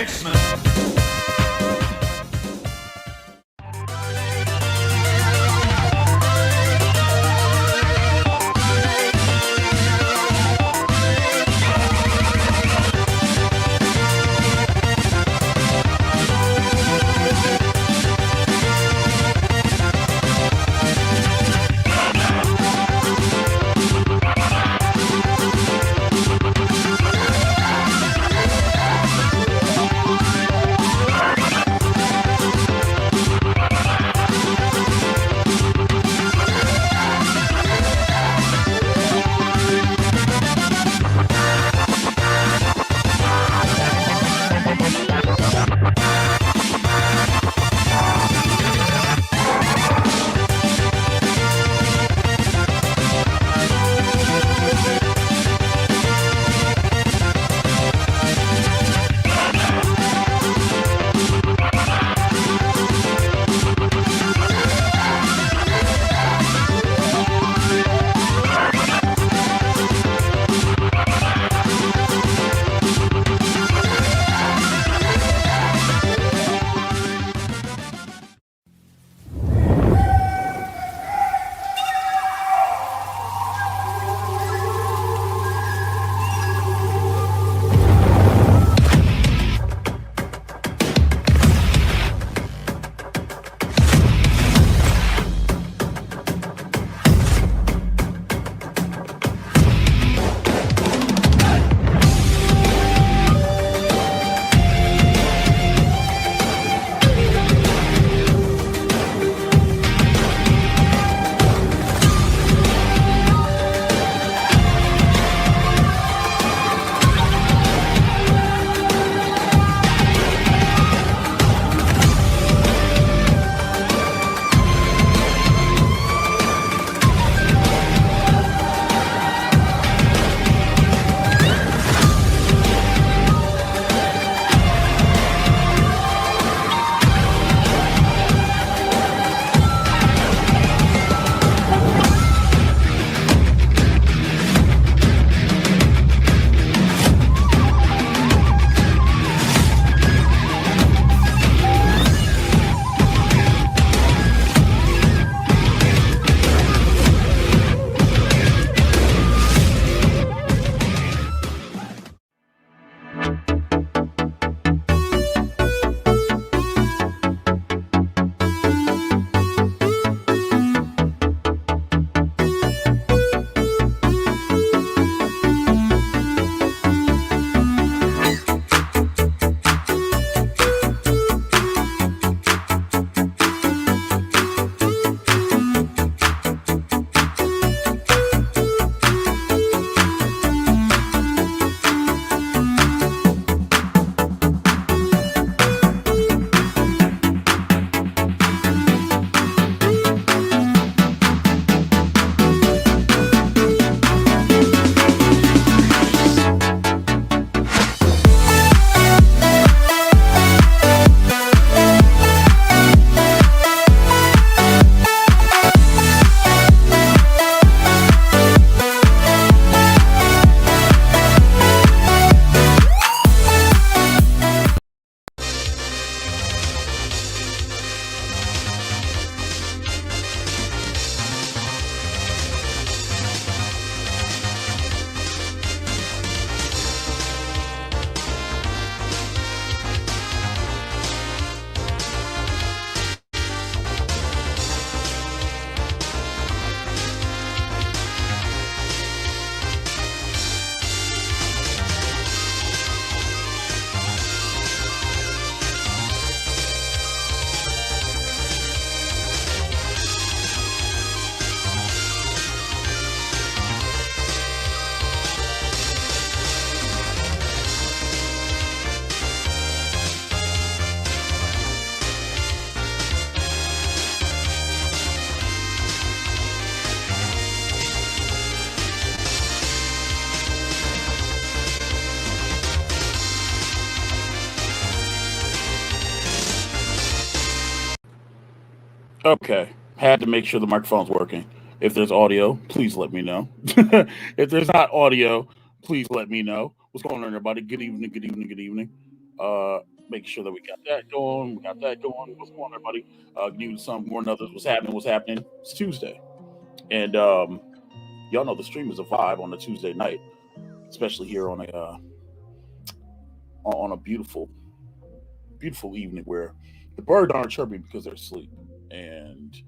X-Men. Okay. Had to make sure the microphone's working. If there's audio, please let me know. If there's not audio, please let me know. What's going on, everybody? Good evening, good evening, good evening. Making sure that we got that going. We got that going. What's going on, everybody? New some more and others. What's happening? What's happening? It's Tuesday, and y'all know the stream is a vibe on a Tuesday night, especially here on a beautiful evening where the birds aren't chirping because they're asleep, and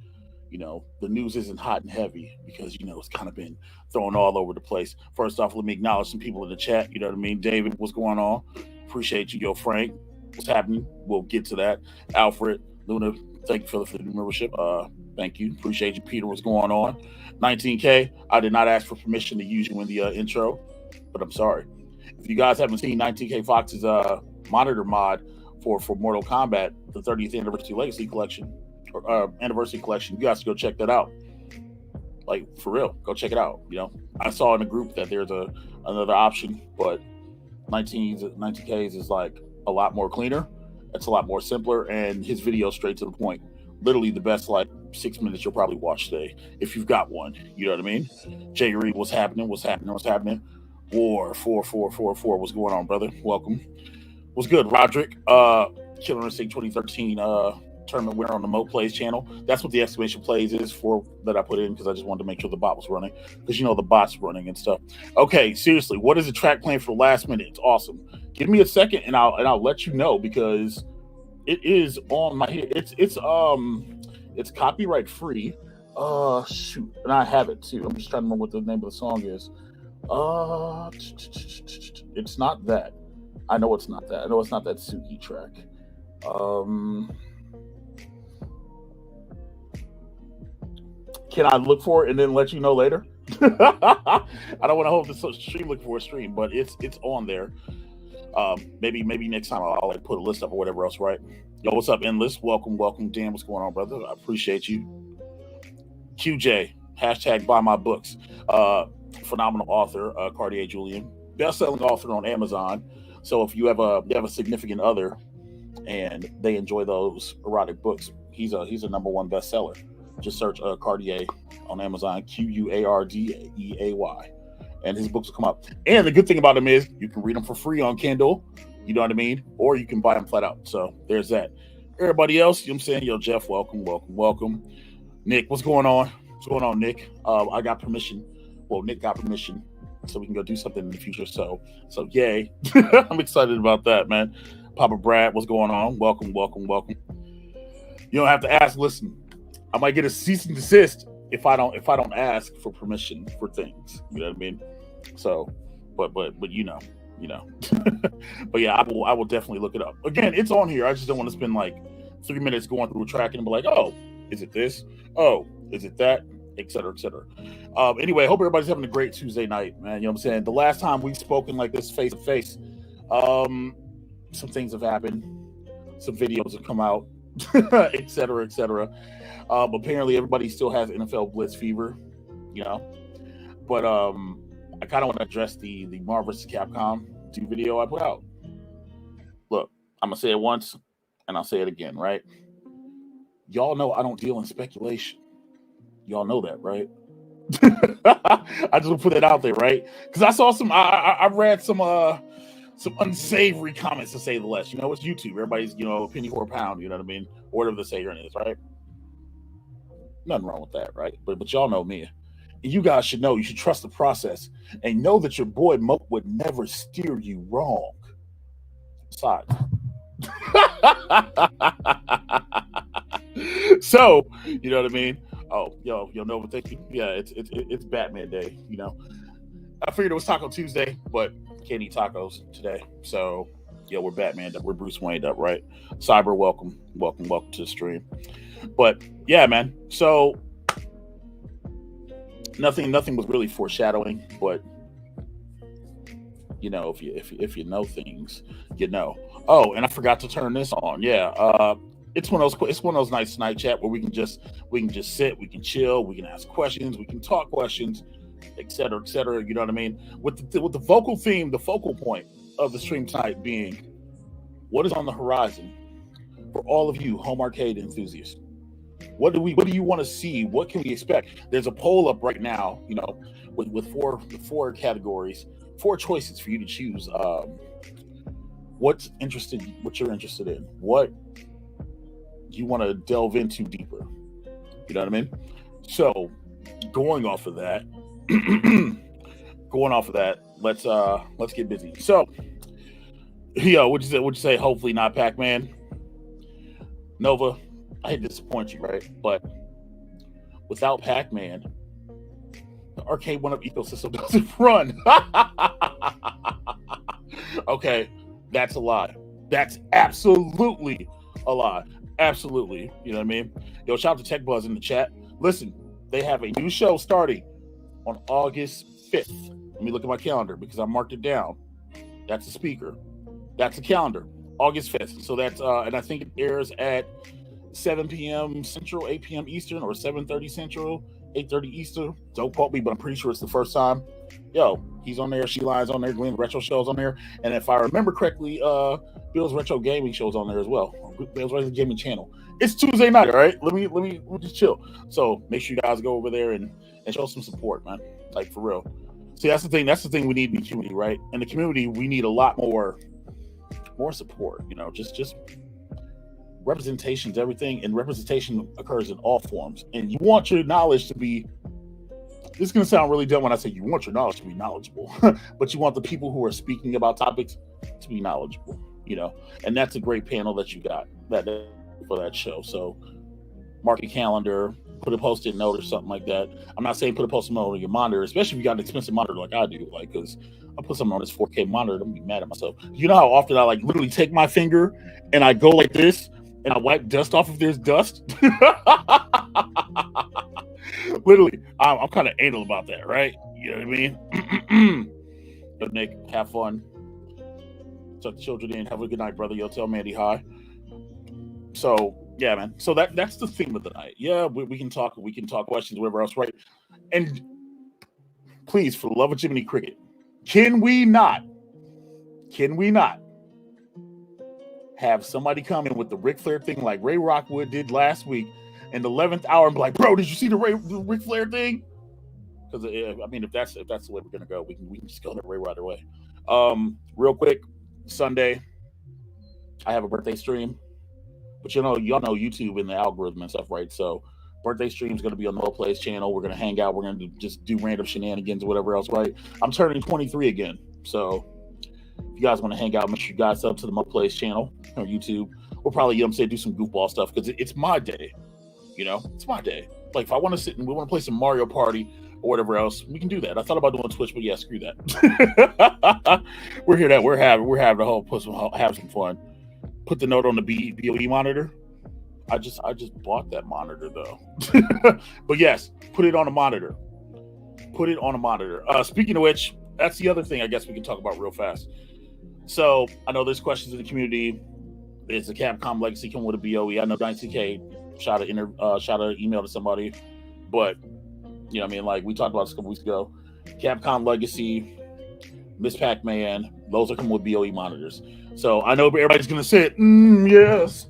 the news isn't hot and heavy because it's kind of been thrown all over the place. First off, let me acknowledge some people in the chat. You know what I mean? David, what's going on? Appreciate you. Yo, Frank, what's happening? We'll get to that. Alfred, Luna, thank you for the new membership. Thank you. Appreciate you. Peter, what's going on? 19K, I did not ask for permission to use you in the intro, but I'm sorry. If you guys haven't seen 19K Fox's monitor mod for Mortal Kombat, the 30th Anniversary Legacy Collection, or Anniversary Collection, you guys to go check that out. Like, for real, go check it out. I saw in the group that there's another option, but 19K's is like a lot more cleaner. It's a lot more simpler, and his video straight to the point. Literally the best 6 minutes you'll probably watch today if you've got one. You know what I mean? Jay Reed, what's happening? What's happening? War 4444. What's going on, brother? Welcome. What's good, Roderick? Killer Instinct 2013 tournament winner on the Mo Plays channel. That's what the exclamation plays is for that I put in because I just wanted to make sure the bot was running because the bot's running and stuff. Okay, seriously, what is the track plan for the last minute? It's awesome. Give me a second and I'll let you know because it is on my head. It's copyright free. Shoot, and I have it too. I'm just trying to remember what the name of the song is. It's not that. I know it's not that. I know it's not that Suki track. Can I look for it and then let you know later? I don't want to hold the stream looking for a stream, but it's on there. Maybe next time I'll put a list up or whatever else, right? Yo, what's up, Endless? Welcome. Dan, what's going on, brother? I appreciate you. QJ, hashtag buy my books. Phenomenal author, Cartier Julian, best-selling author on Amazon. So if you have a significant other and they enjoy those erotic books, he's a number one bestseller. Just search Cartier on Amazon, Quardeay, and his books will come up. And the good thing about them is you can read them for free on Kindle, you know what I mean? Or you can buy them flat out. So there's that. Everybody else, you know what I'm saying? Yo, Jeff, welcome. Nick, what's going on? What's going on, Nick? I got permission. Well, Nick got permission so we can go do something in the future. So yay. I'm excited about that, man. Papa Brad, what's going on? Welcome. You don't have to ask. Listen, I might get a cease and desist if I don't ask for permission for things. You know what I mean? So, but but but yeah, I will definitely look it up. Again, it's on here. I just don't want to spend 3 minutes going through a track and be like, oh, is it this? Oh, is it that? Et cetera. Anyway, I hope everybody's having a great Tuesday night, man. You know what I'm saying? The last time we've spoken like this face to face, some things have happened. Some videos have come out, et cetera. Apparently everybody still has NFL Blitz fever, but I kind of want to address the Marvel vs. Capcom 2 video I put out. Look, I'm gonna say it once and I'll say it again, right? Y'all know I don't deal in speculation. Y'all know that, right? I just want to put that out there, right? Because I saw I read some unsavory comments, to say the least. It's YouTube. Everybody's, a penny for a pound, you know what I mean? Or whatever the saying is, right? Nothing wrong with that, right? But y'all know me. And you guys should know, you should trust the process and know that your boy Mo would never steer you wrong. Side. So, you know what I mean? Oh, yo, Nova, thank you. Yeah, it's Batman Day, I figured it was Taco Tuesday, but can't eat tacos today. So, we're Batman up. We're Bruce Wayne up, right? Cyber, welcome to the stream. But yeah, man. So nothing was really foreshadowing, but if you know things, you know. Oh, and I forgot to turn this on. Yeah, it's one of those nights night chat where we can just sit, we can chill, we can ask questions, we can talk questions, et cetera, you know what I mean? With the vocal theme, the focal point of the stream tonight being what is on the horizon for all of you home arcade enthusiasts. What do you want to see? What can we expect? There's a poll up right now, with four categories, 4 choices for you to choose what you're interested in, what you want to delve into deeper. You know what I mean? So going off of that, let's get busy. So, yo, what'd you say? Hopefully not Pac-Man. Nova, I hate to disappoint you, right? But without Pac-Man, the arcade one-up ecosystem doesn't run. Okay, that's a lie. That's absolutely a lie. Absolutely. You know what I mean? Yo, shout out to Tech Buzz in the chat. Listen, they have a new show starting on August 5th. Let me look at my calendar because I marked it down. That's a speaker. That's a calendar. August 5th. So that's, and I think it airs at 7 p.m. Central, 8 p.m. Eastern, or 7:30 Central, 8:30 Eastern. Don't quote me, but I'm pretty sure it's the first time. Yo, he's on there. Sheila's on there. Glenn Retro Show's on there. And if I remember correctly, Bill's Retro Gaming Show's on there as well. Bill's Retro Gaming Channel. It's Tuesday night, all right? Let me just chill. So make sure you guys go over there and show some support, man. Like, for real. See, that's the thing. That's the thing we need in the community, right? In the community, we need a lot more support. You know, just representation's everything, and representation occurs in all forms. And you want your knowledge to be. This is going to sound really dumb when I say you want your knowledge to be knowledgeable, but you want the people who are speaking about topics to be knowledgeable. You know, and that's a great panel that you got for that show. So mark your calendar, put a post-it note or something like that. I'm not saying put a post-it note on your monitor, especially if you got an expensive monitor like I do. Like, because I put something on this 4K monitor, I'm gonna be mad at myself. You know how often I like literally take my finger and I go like this and I wipe dust off if there's dust. Literally, I'm kind of anal about that, right? You know what I mean? But Nick, have fun. Tuck the children in. Have a good night, brother. Yo, tell Mandy hi. So yeah, man. So that's the theme of the night. Yeah, we can talk questions, whatever else, right? And please, for the love of Jiminy Cricket, can we not have somebody come in with the Ric Flair thing like Ray Rockwood did last week in the 11th hour and be like, bro, did you see the Ric Flair thing? Because I mean, if that's the way we're gonna go, we can just go the Ray right away. Real quick, Sunday, I have a birthday stream. But y'all know YouTube and the algorithm and stuff, right? So birthday stream is going to be on the Whole Plays channel. We're going to hang out. We're going to just do random shenanigans or whatever else, right? I'm turning 23 again. So if you guys want to hang out, make sure you guys sub to the Mo Plays channel on YouTube. We'll probably, do some goofball stuff because it's my day. You know, it's my day. Like, if I want to sit and we want to play some Mario Party or whatever else, we can do that. I thought about doing Twitch, but yeah, screw that. We're here. We're having a whole have some fun. Put the note on the BOE monitor. I just bought that monitor though. But yes, put it on a monitor. Speaking of which, that's the other thing I guess we can talk about real fast. So I know there's questions in the community. Is the Capcom legacy come with a BOE? I know Dynasty shot an email to somebody, but you know what I mean, like we talked about this a couple weeks ago. Capcom legacy, Miss Pac-Man, those are coming with BOE monitors. So I know everybody's going to say it. Yes.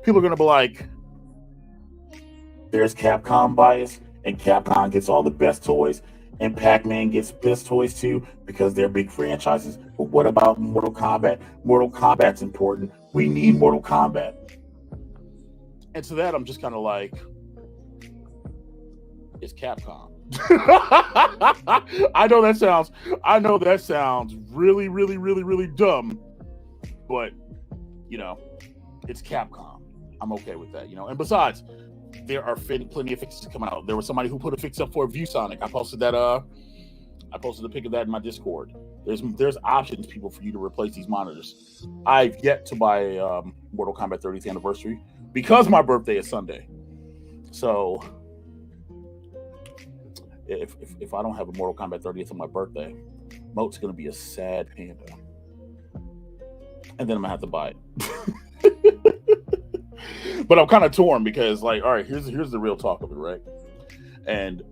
People are going to be like, there's Capcom bias, and Capcom gets all the best toys, and Pac-Man gets best toys too, because they're big franchises. But what about Mortal Kombat? Mortal Kombat's important. We need Mortal Kombat. And to that, I'm just kind of like, it's Capcom. I know that sounds really, really, really, really dumb. But, it's Capcom. I'm okay with that, And besides, there are plenty of fixes coming out. There was somebody who put a fix up for ViewSonic. I posted a pic of that in my Discord. There's options, people, for you to replace these monitors. I've yet to buy Mortal Kombat 30th anniversary because my birthday is Sunday. So if I don't have a Mortal Kombat 30th on my birthday, Moat's gonna be a sad panda. And then I'm gonna have to buy it. But I'm kind of torn because, like, all right, here's the real talk of it, right? And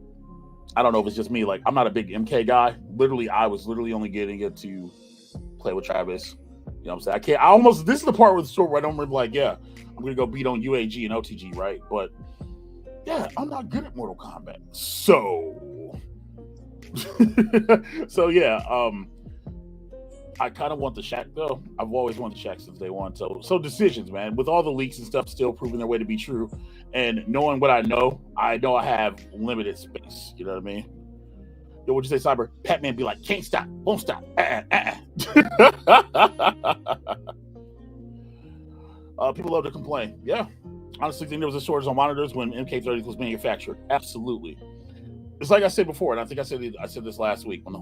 I don't know if it's just me. Like, I'm not a big MK guy. I was only getting it to play with Travis. You know what I'm saying? This is the part where the story where I don't remember, like, yeah, I'm gonna go beat on UAG and OTG, right? But yeah, I'm not good at Mortal Kombat. So yeah, I kind of want the Shaq though. I've always wanted the Shaq since day one. So decisions, man. With all the leaks and stuff still proving their way to be true, and knowing what I know I have limited space. You know what I mean? Yo, what'd you say, Cyber? Pac-Man be like, can't stop, won't stop. People love to complain. Yeah. Honestly, think there was a shortage on monitors when MK30 was manufactured. Absolutely. It's like I said before, and I think I said this last week when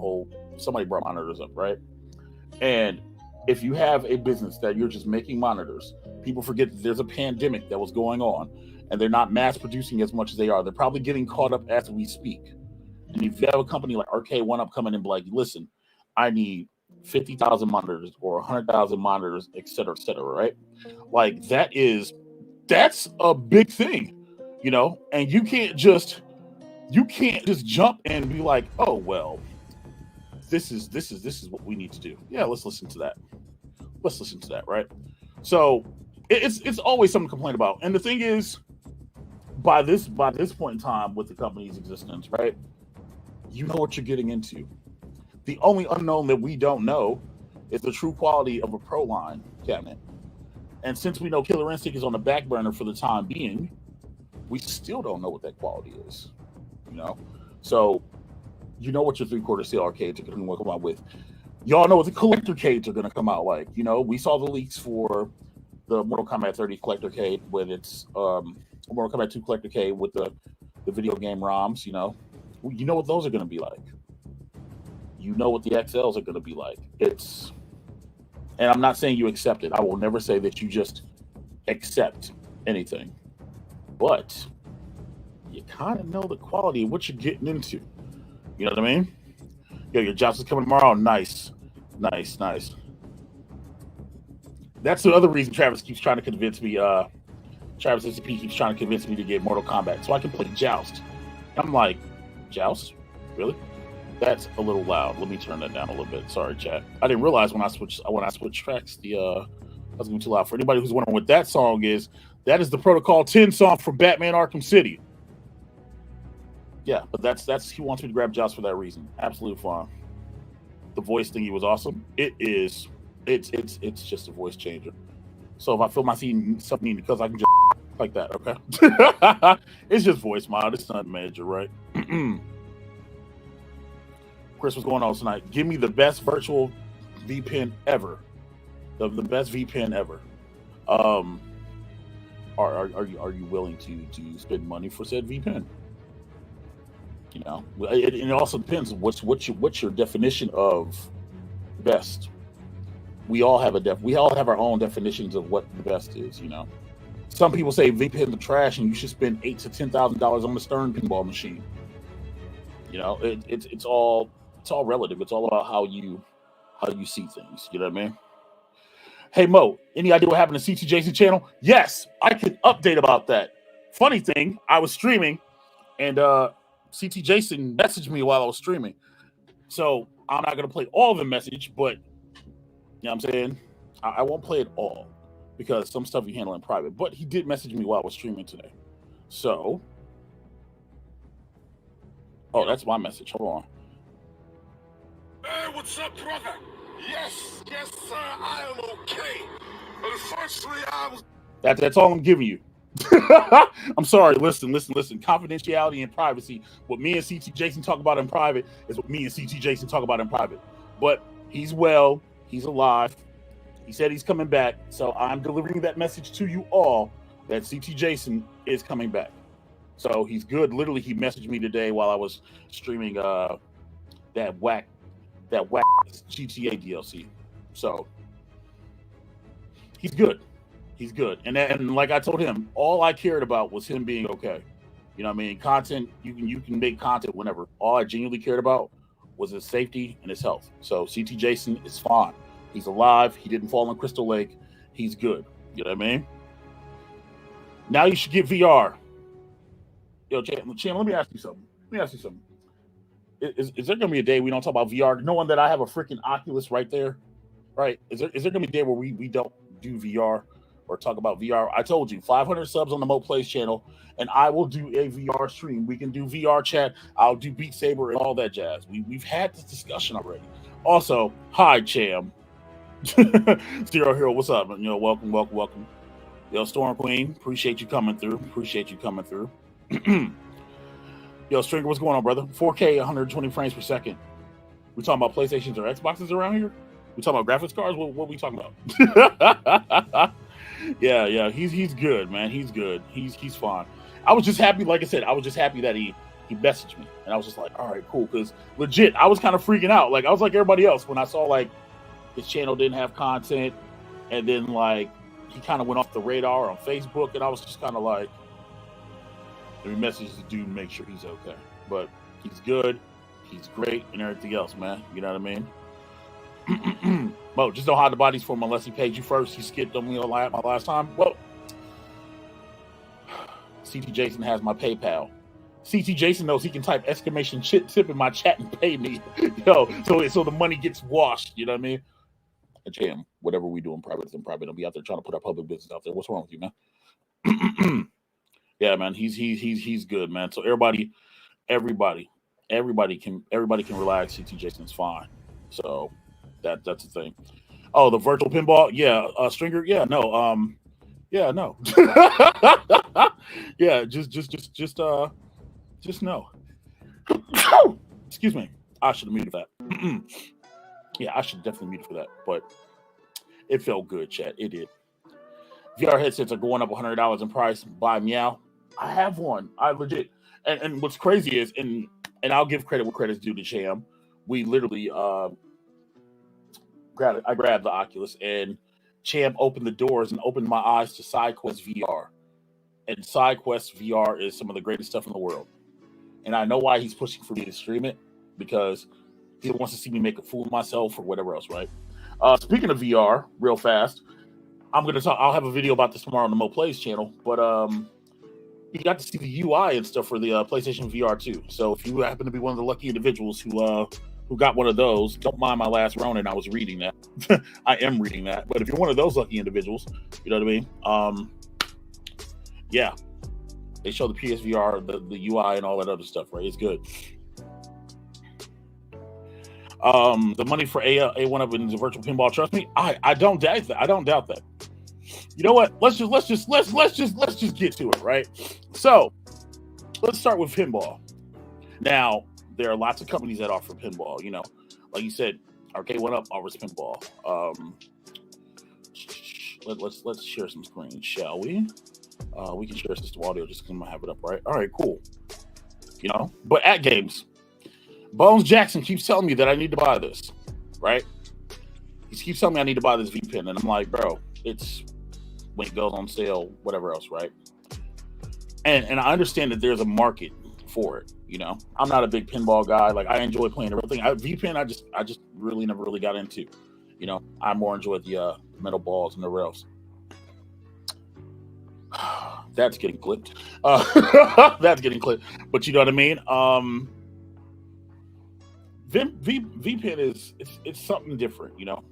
somebody brought monitors up, right? And if you have a business that you're just making monitors, people forget that there's a pandemic that was going on, and they're not mass producing as much as they are. They're probably getting caught up as we speak. And if you have a company like Arcade One Up coming in and be like, listen, I need 50,000 monitors or 100,000 monitors, et cetera, right? Like that's a big thing, you know. And you can't just jump and be like, oh well, this is what we need to do. Yeah, let's listen to that, right? So it's always something to complain about. And the thing is, by this point in time with the company's existence, right, you know what you're getting into. The only unknown that we don't know is the true quality of a Pro line cabinet. And since we know Killer Instinct is on the back burner for the time being, we still don't know what that quality is, you know? So you know what your 3/4 scale arcades are going to come out with. Y'all know what the collector cades are going to come out like. You know, we saw the leaks for the Mortal Kombat 30 collector cade with its Mortal Kombat 2 collector cade with the video game ROMs, you know. You know what those are going to be like. You know what the XLs are going to be like. And I'm not saying you accept it. I will never say that you just accept anything. But you kind of know the quality of what you're getting into. You know what I mean? Yo, your Josh is coming tomorrow. Nice. That's the other reason Travis keeps trying to convince me. Travis SCP keeps trying to convince me to get Mortal Kombat so I can play Joust. I'm like, Joust? Really? That's a little loud. Let me turn that down a little bit. Sorry, chat. I didn't realize when I switched tracks, I was going too loud. For anybody who's wondering what that song is, that is the Protocol 10 song from Batman Arkham City. Yeah, but that's he wants me to grab Joust for that reason. Absolute fun. The voice thingy was awesome. It's just a voice changer. So if I feel my something because I can just like that, okay? It's just voice mod. It's not major, right? Chris, what's going on tonight? Give me the best virtual VPN ever. The best VPN ever. Are you willing to spend money for said VPN? You know, it also depends what's your definition of best. We all have our own definitions of what the best is. You know, some people say VPNs are trash and you should spend $8,000 to $10,000 on the Stern pinball machine. You know, it's all relative. It's all about how you see things. You know what I mean? Hey Mo, any idea what happened to CT Jason channel? Yes, I can update about that. Funny thing, I was streaming and CT Jason messaged me while I was streaming. So I'm not gonna play all of the message, but you know what I'm saying? I won't play it all because some stuff you handle in private. But he did message me while I was streaming today. So that's my message. Hold on. Hey, what's up, brother? Yes, sir, I am okay. Unfortunately, I was... That's all I'm giving you. I'm sorry. Listen. Confidentiality and privacy. What me and CT Jason talk about in private is what me and CT Jason talk about in private. But he's well. He's alive. He said he's coming back. So I'm delivering that message to you all that CT Jason is coming back. So he's good. Literally, he messaged me today while I was streaming that whack GTA DLC. So he's good. And like I told him, all I cared about was him being okay. You know what I mean? Content, you can make content whenever. All I genuinely cared about was his safety and his health. So CT Jason is fine. He's alive. He didn't fall in Crystal Lake. He's good. You know what I mean? Now you should get VR. Yo, Chan, let me ask you something. Is there going to be a day we don't talk about VR, knowing that I have a freaking Oculus right there? Right? Is there going to be a day where we don't do VR or talk about VR? I told you, 500 subs on the Mo Plays channel, and I will do a VR stream. We can do VR chat. I'll do Beat Saber and all that jazz. We've had this discussion already. Also, hi, Cham. Zero Hero, what's up? Welcome, welcome, welcome. Yo, Storm Queen, appreciate you coming through. Appreciate you coming through. Yo, Stringer, what's going on, brother? 4K, 120 frames per second. We talking about PlayStations or Xboxes around here? We talking about graphics cards? What we talking about? Yeah, he's good, man. He's good. He's fine. I was just happy, like I said, I was just happy that he messaged me, and I was just like, all right, cool, because legit, I was kind of freaking out. Like I was like everybody else when I saw like his channel didn't have content, and then like he kind of went off the radar on Facebook, and I was just kind of like, let me message the dude and make sure he's okay. But he's good, he's great, and everything else, man. You know what I mean? Mo, just don't hide the bodies for him unless he paid you first. He skipped on me my last time. Well, CT Jason has my PayPal. CT Jason knows he can type exclamation tip in my chat and pay me. Yo, so the money gets washed. You know what I mean? And Jam, whatever we do in private is in private. Don't be out there trying to put our public business out there. What's wrong with you, man? Yeah, man, he's good, man. So everybody can relax. CT Jason's fine. So that's the thing. Oh, the virtual pinball, yeah. Stringer, yeah, no, yeah, no. Yeah, just no. Excuse me. I should have muted that. Yeah, I should definitely mute for that, but it felt good, chat. It did. VR headsets are going up $100 in price. Buy Meow. I have one. I legit. And what's crazy is, and I'll give credit where credit's due to Cham. We literally I grabbed the Oculus, and Cham opened the doors and opened my eyes to SideQuest VR. And SideQuest VR is some of the greatest stuff in the world. And I know why he's pushing for me to stream it, because he wants to see me make a fool of myself or whatever else, right? Speaking of VR, real fast, I'll have a video about this tomorrow on the Mo Plays channel, but you got to see the UI and stuff for the PlayStation VR 2. So if you happen to be one of the lucky individuals who got one of those, don't mind my last Ronin. I was reading that. I am reading that. But if you're one of those lucky individuals, you know what I mean? Yeah. They show the PSVR, the UI, and all that other stuff, right? It's good. The money for A1 up in the virtual pinball. Trust me, I don't doubt that. I don't doubt that. You know what? Let's just get to it, right? So let's start with pinball. Now there are lots of companies that offer pinball. You know, like you said, Arcade One Up offers pinball. Let's share some screens, shall we? We can share system audio just because I'm gonna have it up, right? All right, cool. You know, but at games, Bones Jackson keeps telling me that I need to buy this, right? He keeps telling me I need to buy this V Pin, and I'm like, bro, it's when it goes on sale, whatever else, right? And I understand that there's a market for it. You know, I'm not a big pinball guy. Like, I enjoy playing everything. V Pin, I just really never really got into. You know, I more enjoyed the metal balls and the rails. That's getting clipped. That's getting clipped. But you know what I mean? V Pin it's something different, you know.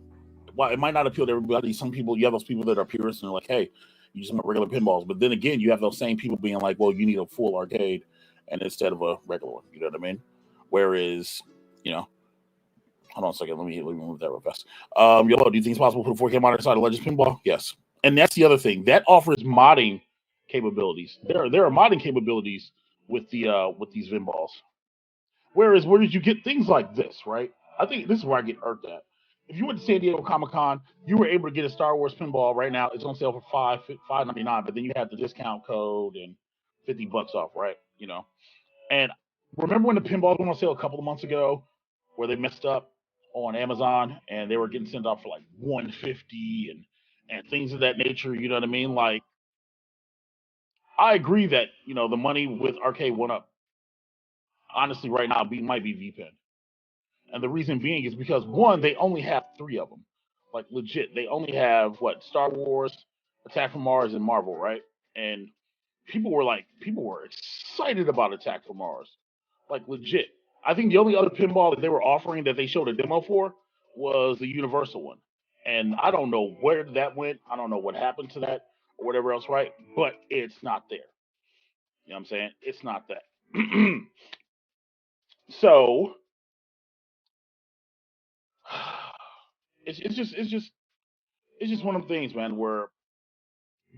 Well, it might not appeal to everybody. Some people, you have those people that are purists and they're like, hey, you just want regular pinballs. But then again, you have those same people being like, well, you need a full arcade and instead of a regular one. You know what I mean? Whereas, you know, hold on a second. Let me move that real fast. Yo, do you think it's possible to put a 4K monitor inside a Legends pinball? Yes. And that's the other thing. That offers modding capabilities. There are modding capabilities with these pinballs. Whereas, where did you get things like this, right? I think this is where I get irked at. If you went to San Diego Comic Con, you were able to get a Star Wars pinball right now. It's on sale for $5.99, but then you have the discount code and $50 off, right? You know. And remember when the pinballs went on sale a couple of months ago, where they messed up on Amazon and they were getting sent off for like $150 and things of that nature. You know what I mean? Like, I agree that the money with Arcade One Up, honestly, right now might be VPN. And the reason being is because one, they only have three of them. Like legit, they only have what? Star Wars, Attack from Mars, and Marvel, right? And people were excited about Attack from Mars. Like legit. I think the only other pinball that they were offering that they showed a demo for was the Universal one. And I don't know where that went. I don't know what happened to that or whatever else, right? But it's not there. You know what I'm saying? It's not that. So it's just it's just one of them things, man, where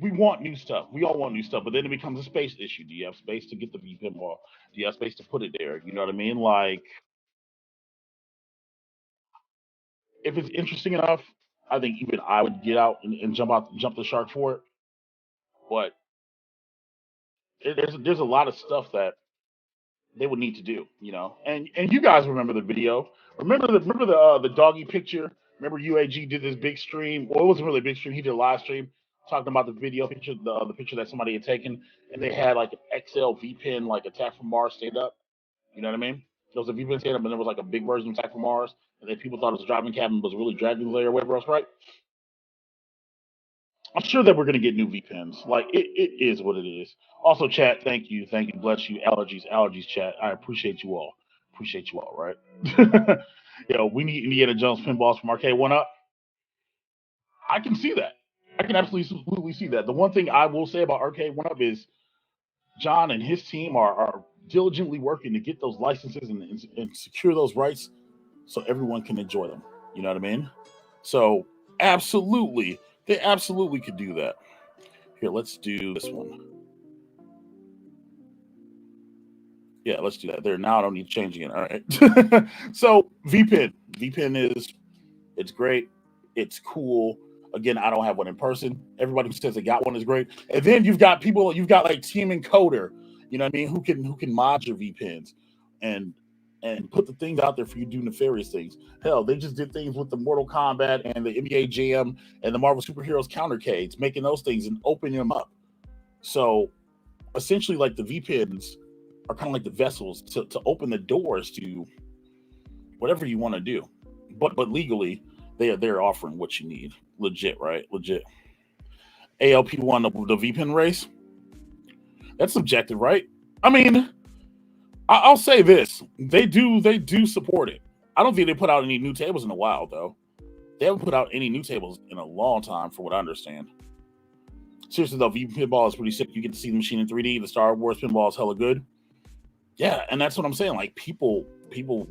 we want new stuff. We all want new stuff, but then it becomes a space issue. Do you have space to get the V pinball? Do you have space to put it there? You know what I mean? Like, if it's interesting enough, I think even I would get out and jump the shark for it. But there's a lot of stuff that they would need to do, you know. And you guys remember the video? Remember the doggy picture? Remember UAG did this big stream? Well, it wasn't really a big stream. He did a live stream talking about the video picture, the picture that somebody had taken, and they had like an XL V pin, like Attack from Mars stand up. You know what I mean? There was a V pin stand up, and there was like a big version of Attack from Mars, and then people thought it was driving cabin, but it was really Dragon Lair or whatever else, right? I'm sure that we're gonna get new V pins. Like it is what it is. Also, chat, thank you, bless you. Allergies, chat. I appreciate you all, right? We need Indiana Jones pinballs from Arcade One Up. I can see that. I can absolutely see that. The one thing I will say about Arcade One Up is John and his team are diligently working to get those licenses and secure those rights so everyone can enjoy them. You know what I mean? So absolutely, they absolutely could do that. Here, let's do this one. Yeah, let's do that. There now. I don't need changing it. All right. So VPN is it's great. It's cool. Again, I don't have one in person. Everybody who says they got one is great. And then you've got like Team Encoder, you know what I mean, who can mod your VPNs and put the things out there for you to do nefarious things. Hell, they just did things with the Mortal Kombat and the NBA Jam and the Marvel Superheroes countercades, making those things and opening them up. So essentially, like the VPNs are kind of like the vessels to open the doors to whatever you want to do. But legally, they're offering what you need. Legit, right? Legit. ALP won the VPN race. That's subjective, right? I mean, I'll say this: they do support it. I don't think they put out any new tables in a while, though. They haven't put out any new tables in a long time, from what I understand. Seriously though, VP pinball is pretty sick. You get to see the machine in 3D. The Star Wars pinball is hella good. Yeah, and that's what I'm saying. Like people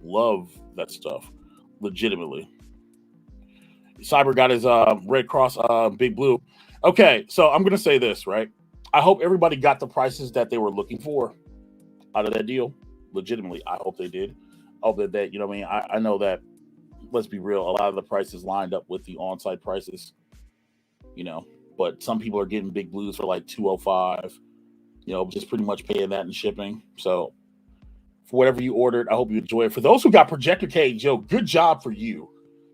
love that stuff, legitimately. Cyber got his Red Cross Big Blue. Okay, so I'm gonna say this, right? I hope everybody got the prices that they were looking for out of that deal. Legitimately, I hope they did. I hope that you know what I mean. I know that. Let's be real. A lot of the prices lined up with the on-site prices, you know. But some people are getting Big Blues for like $205. You know, just pretty much paying that in shipping. So for whatever you ordered, I hope you enjoy it. For those who got projector cage, yo, good job for you.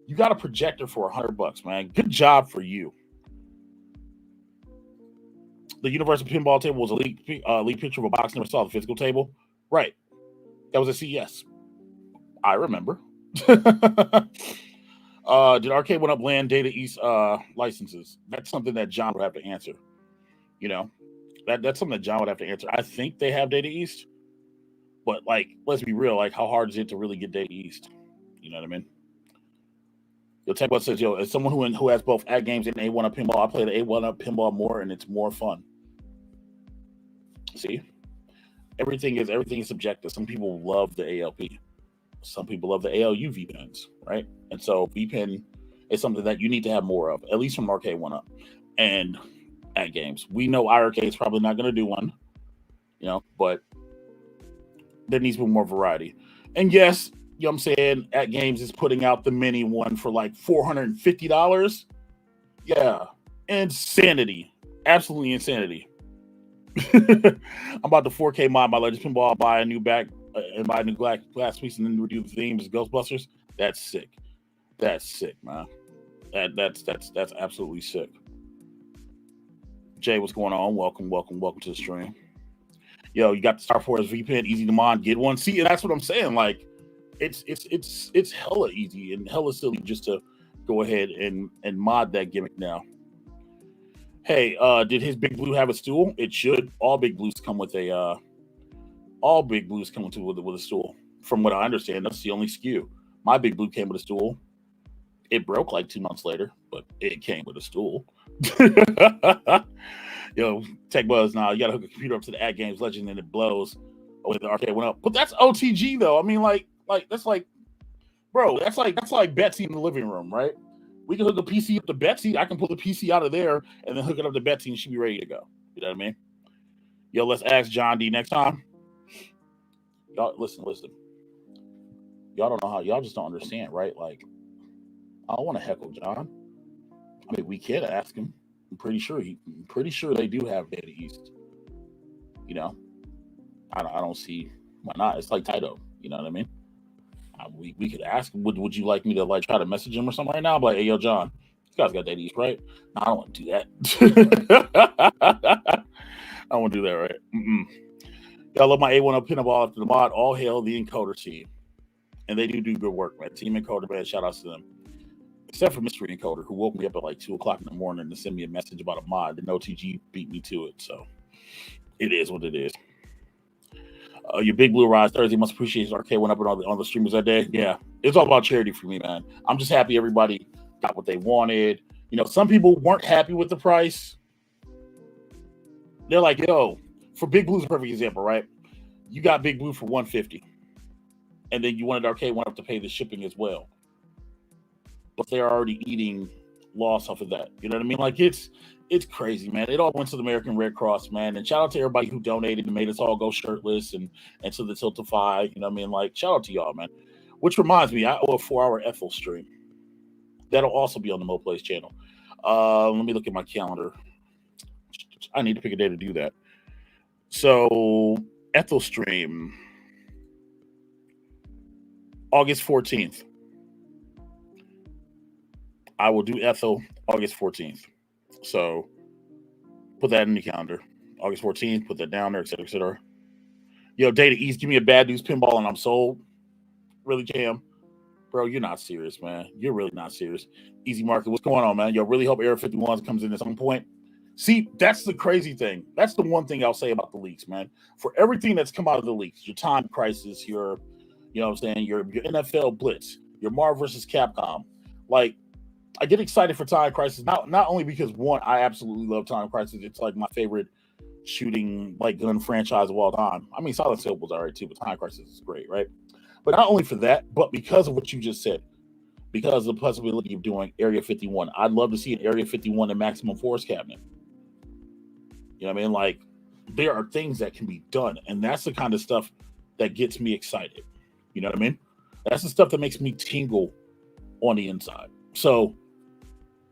You got a projector for $100, man. Good job for you. The Universal Pinball table was a leaked picture of a box. Never saw the physical table. Right. That was a CES. I remember. Did Arcade One Up land Data East licenses? That's something that John would have to answer. You know, that's something that John would have to answer. I think they have Data East, but like, let's be real. Like, how hard is it to really get Data East? You know what I mean? Yo, Techbot says, yo, as someone who has both At Games and A1 Up Pinball, I play the A1 Up Pinball more, and it's more fun. See, everything is subjective. Some people love the ALP. Some people love the ALU VPNs, right? And so VPN is something that you need to have more of, at least from Arcade One Up and At Games. We know IRK is probably not going to do one, you know, but there needs to be more variety. And yes, you know what I'm saying, At Games is putting out the mini one for like $450. Yeah, insanity, absolutely insanity. I'm about to 4K mod my Legends Pinball, buy a new back and buy a new glass piece, and then redo the themes as Ghostbusters. That's sick. That's sick, man. That's absolutely sick. Jay, what's going on? Welcome to the stream. Yo, you got the Star Force VPN, easy to mod, get one. See, that's what I'm saying. Like, it's hella easy and hella silly just to go ahead and mod that gimmick now. Hey, did his Big Blue have a stool? It should. All Big Blues come with a stool. From what I understand, that's the only SKU. My Big Blue came with a stool. It broke like 2 months later, but it came with a stool. Yo, Tech Buzz, now you gotta hook a computer up to the At Games Legend and it blows when the arcade went up. But that's OTG though. I mean, like that's like, bro, that's like Betsy in the living room, right? We can hook a PC up to Betsy. I can pull the PC out of there and then hook it up to Betsy, and she'll be ready to go. You know what I mean? Yo, let's ask John D next time. Y'all listen. Y'all don't know how. Y'all just don't understand, right? Like, I don't want to heckle John. I mean, we can ask him. I'm pretty sure they do have Data East. You know, I don't see why not. It's like Taito. You know what I mean? We could ask him. Would you like me to like try to message him or something right now? I'm like, hey, yo, John, this guy's got Data East, right? No, I don't want to do that. I won't do that, right? Y'all love my A1 up pinball after the mod. All hail the encoder team. And they do good work, man. Team Encoder, man, shout outs to them. Except for Mystery Encoder, who woke me up at like 2 o'clock in the morning to send me a message about a mod. The OTG beat me to it, so it is what it is. Your Big Blue Rise Thursday, must appreciate Arcade went up on the streamers that day. Yeah, it's all about charity for me, man. I'm just happy everybody got what they wanted. You know, some people weren't happy with the price. They're like, yo, for Big Blue's a perfect example, right? You got Big Blue for $150. And then you wanted Arcade One Up to pay the shipping as well. But they're already eating loss off of that. You know what I mean? Like, it's crazy, man. It all went to the American Red Cross, man. And shout out to everybody who donated and made us all go shirtless and to the Tiltify. You know what I mean? Like, shout out to y'all, man. Which reminds me, I owe a 4-hour Ethel stream. That'll also be on the MoPlays channel. Let me look at my calendar. I need to pick a day to do that. So, Ethel stream, August 14th. I will do Ethel August 14th. So put that in the calendar. August 14th, put that down there, et cetera, et cetera. Yo, Data East, give me a bad news pinball and I'm sold. Really, Cam? Bro, you're not serious, man. You're really not serious. Easy Market, what's going on, man? Yo, really hope Area 51 comes in at some point. See, that's the crazy thing. That's the one thing I'll say about the leaks, man. For everything that's come out of the leaks, your Time Crisis, your, you know what I'm saying, your NFL Blitz, your Marvel vs. Capcom, like, I get excited for Time Crisis, not only because, one, I absolutely love Time Crisis. It's like my favorite shooting, like, gun franchise of all time. I mean, Silent Hill was all right, too, but Time Crisis is great, right? But not only for that, but because of what you just said, because of the possibility of doing Area 51. I'd love to see an Area 51 and Maximum Force cabinet. You know what I mean? Like, there are things that can be done, and that's the kind of stuff that gets me excited. You know what I mean? That's the stuff that makes me tingle on the inside. So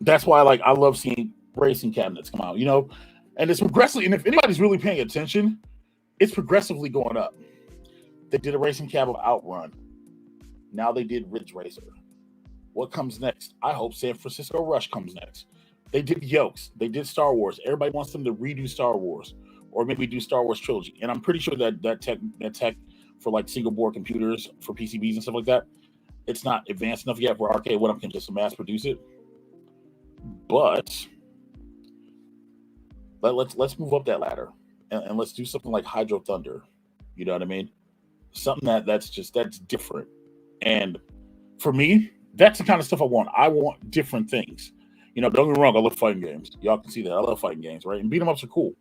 that's why, like, I love seeing racing cabinets come out, you know, and it's progressively, and if anybody's really paying attention, it's progressively going up. They did a racing cab of Outrun. Now they did Ridge Racer. What comes next? I hope San Francisco Rush comes next. They did Yokes. They did Star Wars. Everybody wants them to redo Star Wars, or maybe do Star Wars Trilogy. And I'm pretty sure that tech for like single board computers for PCBs and stuff like that, it's not advanced enough yet where Arcade One Up can just mass produce it. But let's move up that ladder and let's do something like Hydro Thunder. You know what I mean? Something that's different. And for me, that's the kind of stuff I want. I want different things. You know, don't get me wrong, I love fighting games. Y'all can see that. I love fighting games, right? And beat 'em ups are cool.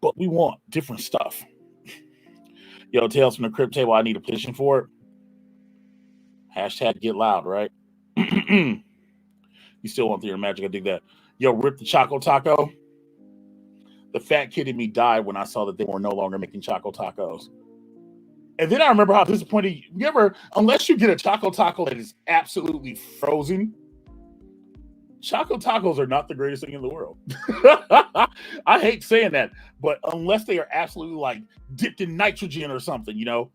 But we want different stuff. Yo, Tales from the Crypt Table, I need a petition for it. Hashtag get loud, right? You still want Theater Magic, I dig that. Yo, Rip the Choco Taco. The fat kid in me died when I saw that they were no longer making Choco Tacos. And then I remember how disappointed you ever, unless you get a Choco Taco that is absolutely frozen, Choco Tacos are not the greatest thing in the world. I hate saying that, but unless they are absolutely like dipped in nitrogen or something, you know,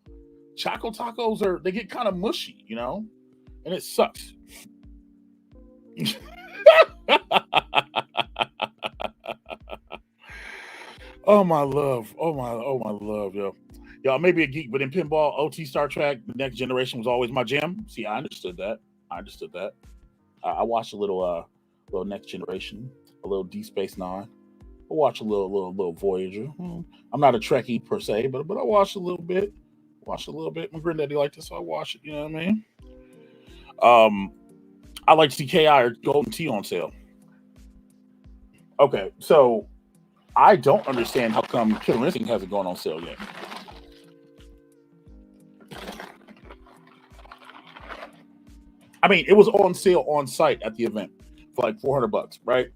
Choco Tacos they get kind of mushy, you know, and it sucks. Oh my love, yo. Y'all may be a geek, but in pinball, OT, Star Trek, The Next Generation was always my jam. See, I understood that. I watched a little Next Generation, a little Deep Space Nine. I watched a little Voyager. I'm not a Trekkie per se, but I watched a little bit. My granddaddy liked it, so I watched it. You know what I mean? I like to see KI or Golden Tea on sale. Okay, so I don't understand how come Killer Instinct hasn't gone on sale yet. I mean, it was on sale on site at the event for like $400, right?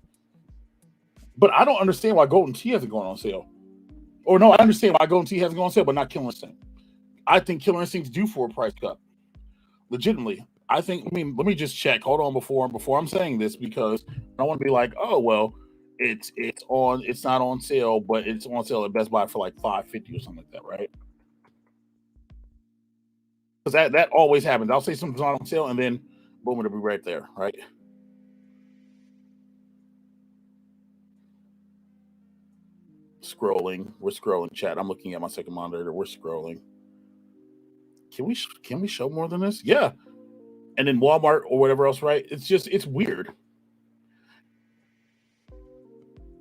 But I don't understand why Golden Tee hasn't gone on sale. Or no, I understand why Golden Tee hasn't gone on sale, but not Killer Instinct. I think Killer Instinct's due for a price cut. Legitimately. I think, I mean, let me just check. Hold on before I'm saying this, because I don't want to be like, oh well, it's not on sale, but it's on sale at Best Buy for like $5.50 or something like that, right? Because that always happens. I'll say something's not on sale, and then boom, it'll be right there, right? We're scrolling. Chat. I'm looking at my second monitor. We're scrolling. Can we show more than this? Yeah. And then Walmart or whatever else, right? It's weird.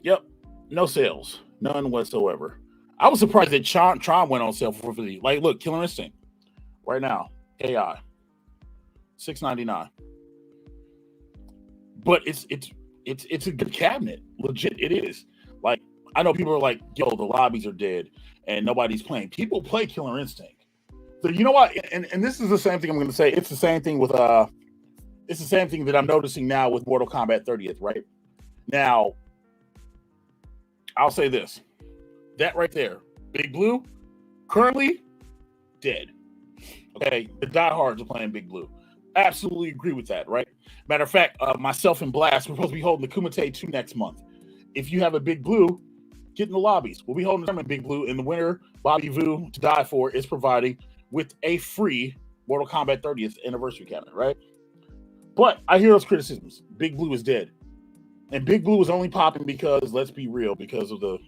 Yep. No sales. None whatsoever. I was surprised that Tron went on sale for $4.50. Like, look, Killer Instinct right now. AI. $6.99. But it's a good cabinet. Legit, it is. Like, I know people are like, yo, the lobbies are dead and nobody's playing. People play Killer Instinct. So you know what? And this is the same thing I'm going to say. It's the same thing with it's the same thing that I'm noticing now with Mortal Kombat 30th, right? Now, I'll say this. That right there, Big Blue, currently dead. Okay, the diehards are playing Big Blue. Absolutely agree with that, right? Matter of fact, myself and Blast, we're supposed to be holding the Kumite 2 next month. If you have a Big Blue, get in the lobbies. We'll be holding a tournament Big Blue, and the winner, Bobby Vu, to die for, is providing with a free Mortal Kombat 30th anniversary cabinet, right? But I hear those criticisms. Big Blue is dead. And Big Blue is only popping because, let's be real, because of the,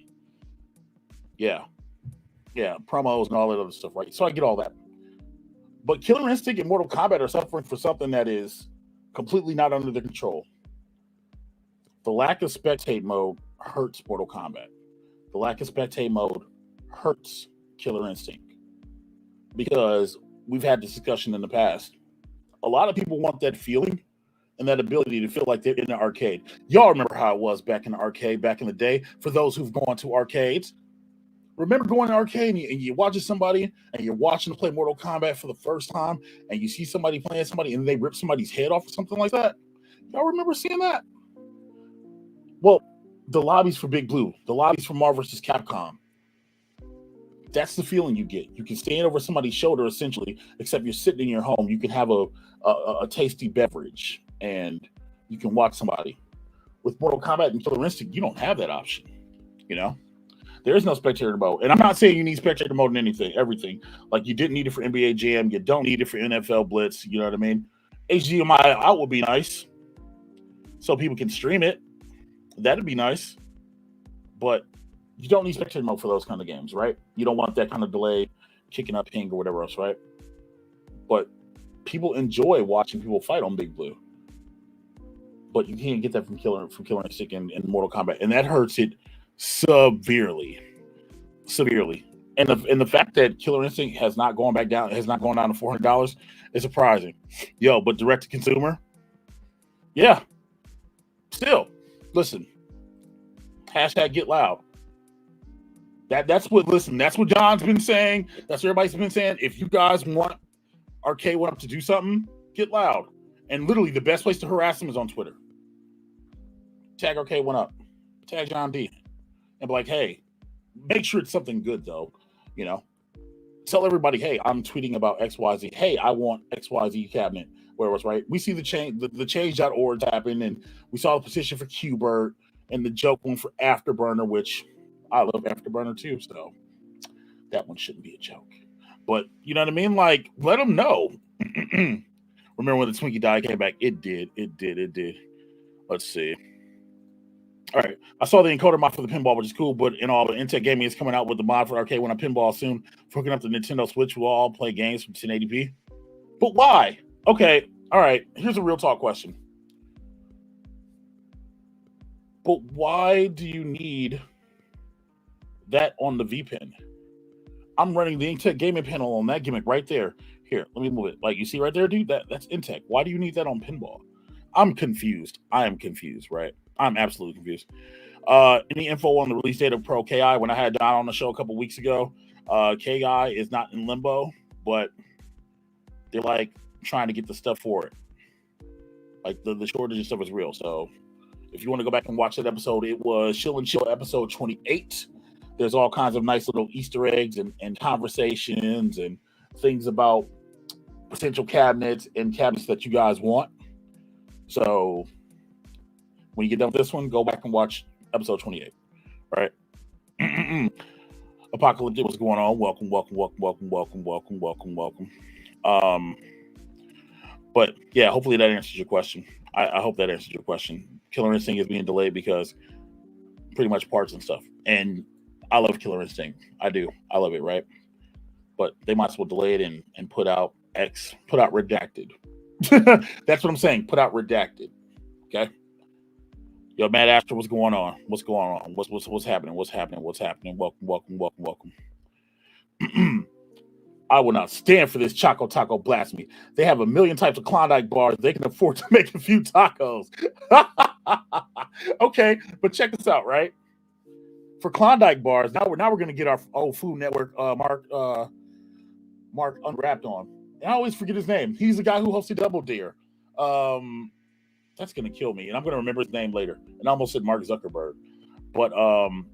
promos and all that other stuff, right? So I get all that. But Killer Instinct and Mortal Kombat are suffering for something that is completely not under their control. The lack of spectate mode hurts Mortal Kombat. The lack of spectate mode hurts Killer Instinct. Because we've had this discussion in the past. A lot of people want that feeling and that ability to feel like they're in the arcade. Y'all remember how it was back in the arcade, back in the day, for those who've gone to arcades. Remember going to arcade and you're watching somebody and you're watching them play Mortal Kombat for the first time and you see somebody playing somebody and they rip somebody's head off or something like that? Y'all remember seeing that? Well, the lobbies for Big Blue, the lobbies for Marvel vs. Capcom, that's the feeling you get. You can stand over somebody's shoulder, essentially, except you're sitting in your home. You can have a tasty beverage and you can watch somebody. With Mortal Kombat and Killer Instinct, you don't have that option. You know? There is no spectator mode. And I'm not saying you need spectator mode in everything. Like, you didn't need it for NBA Jam. You don't need it for NFL Blitz. You know what I mean? HDMI out would be nice so people can stream it. That'd be nice. But you don't need spectator mode for those kind of games, right? You don't want that kind of delay, kicking up ping or whatever else, right? But people enjoy watching people fight on Big Blue. But you can't get that from Killer Instinct and Mortal Kombat. And that hurts it severely. And the fact that Killer Instinct has not gone down to $400 is surprising. But direct to consumer, yeah. Still, listen. Hashtag get loud. That's what John's been saying. That's what everybody's been saying. If you guys want Arcade One Up to do something, get loud. And literally the best place to harass them is on Twitter. Tag Arcade One Up. Tag John D. And be like, hey, make sure it's something good though. You know, tell everybody, hey, I'm tweeting about XYZ. Hey, I want XYZ cabinet. Where it was, right? We see the change.org happen, and we saw the petition for Qbert and the joke one for Afterburner, which I love Afterburner too, so that one shouldn't be a joke. But you know what I mean? Like, let them know. Remember when the Twinkie die came back? It did. Let's see. All right. I saw the encoder mod for the pinball, which is cool, but in all, Intech Gaming is coming out with the mod for Arcade One Up Pinball soon. For hooking up the Nintendo Switch, we'll all play games from 1080p. But why? Okay. All right. Here's a real talk question. But why do you need that on the V-pin? I'm running the Intech Gaming panel on that gimmick right there. Here, let me move it. Like, you see right there, dude? That's Intech. Why do you need that on pinball? I'm confused. I am confused, right? I'm absolutely confused. Any info on the release date of Pro KI? When I had Don on the show a couple weeks ago, KI is not in limbo, but they're like trying to get the stuff for it. Like the shortage of stuff is real. So if you want to go back and watch that episode, it was Shill and Chill episode 28. There's all kinds of nice little Easter eggs and conversations and things about potential cabinets and cabinets that you guys want. So when you get done with this one, go back and watch episode 28. All right. Apocalypse, what's going on? Welcome. But yeah, hopefully that answers your question. I hope that answers your question. Killer Instinct is being delayed because pretty much parts and stuff. And I love Killer Instinct. I do. I love it, right? But they might as well delay it and put out Redacted. That's what I'm saying. Put out Redacted. Okay. Yo, Matt Astor, what's going on? What's happening? Welcome. I will not stand for this Choco Taco blasphemy. They have a million types of Klondike bars. They can afford to make a few tacos. Okay, but check this out, right? For Klondike bars, now we're going to get our old Food Network Mark Unwrapped on. And I always forget his name. He's the guy who hosted Double Dare. That's going to kill me, and I'm going to remember his name later. And I almost said Mark Zuckerberg, but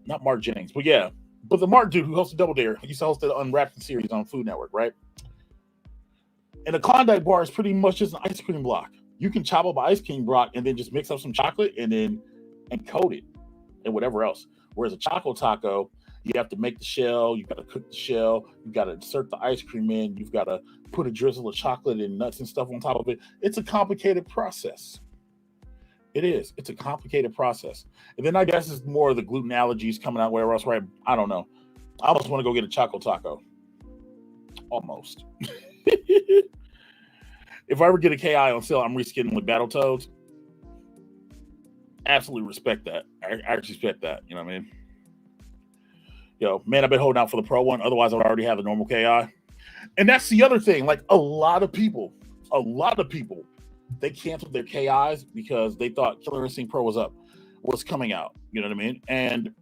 not Mark Jennings. But yeah, but the Mark dude who hosted Double Dare, he used to host the Unwrapped series on Food Network, right? And the Klondike bar is pretty much just an ice cream block. You can chop up an ice cream block and then just mix up some chocolate and coat it and whatever else. Whereas a Choco Taco, you have to make the shell, you got to cook the shell, you got to insert the ice cream in, you've got to put a drizzle of chocolate and nuts and stuff on top of it. It's a complicated process. It is. It's a complicated process. And then I guess it's more of the gluten allergies coming out wherever else, right? I don't know. I almost want to go get a Choco Taco. Almost. If I ever get a KI on sale, I'm reskinning with Battletoads. Absolutely respect that. I respect that. You know what I mean? Yo, man, I've been holding out for the Pro one. Otherwise, I would already have the normal KI. And that's the other thing. Like a lot of people, they canceled their KIs because they thought Killer Instinct Pro was coming out. You know what I mean? And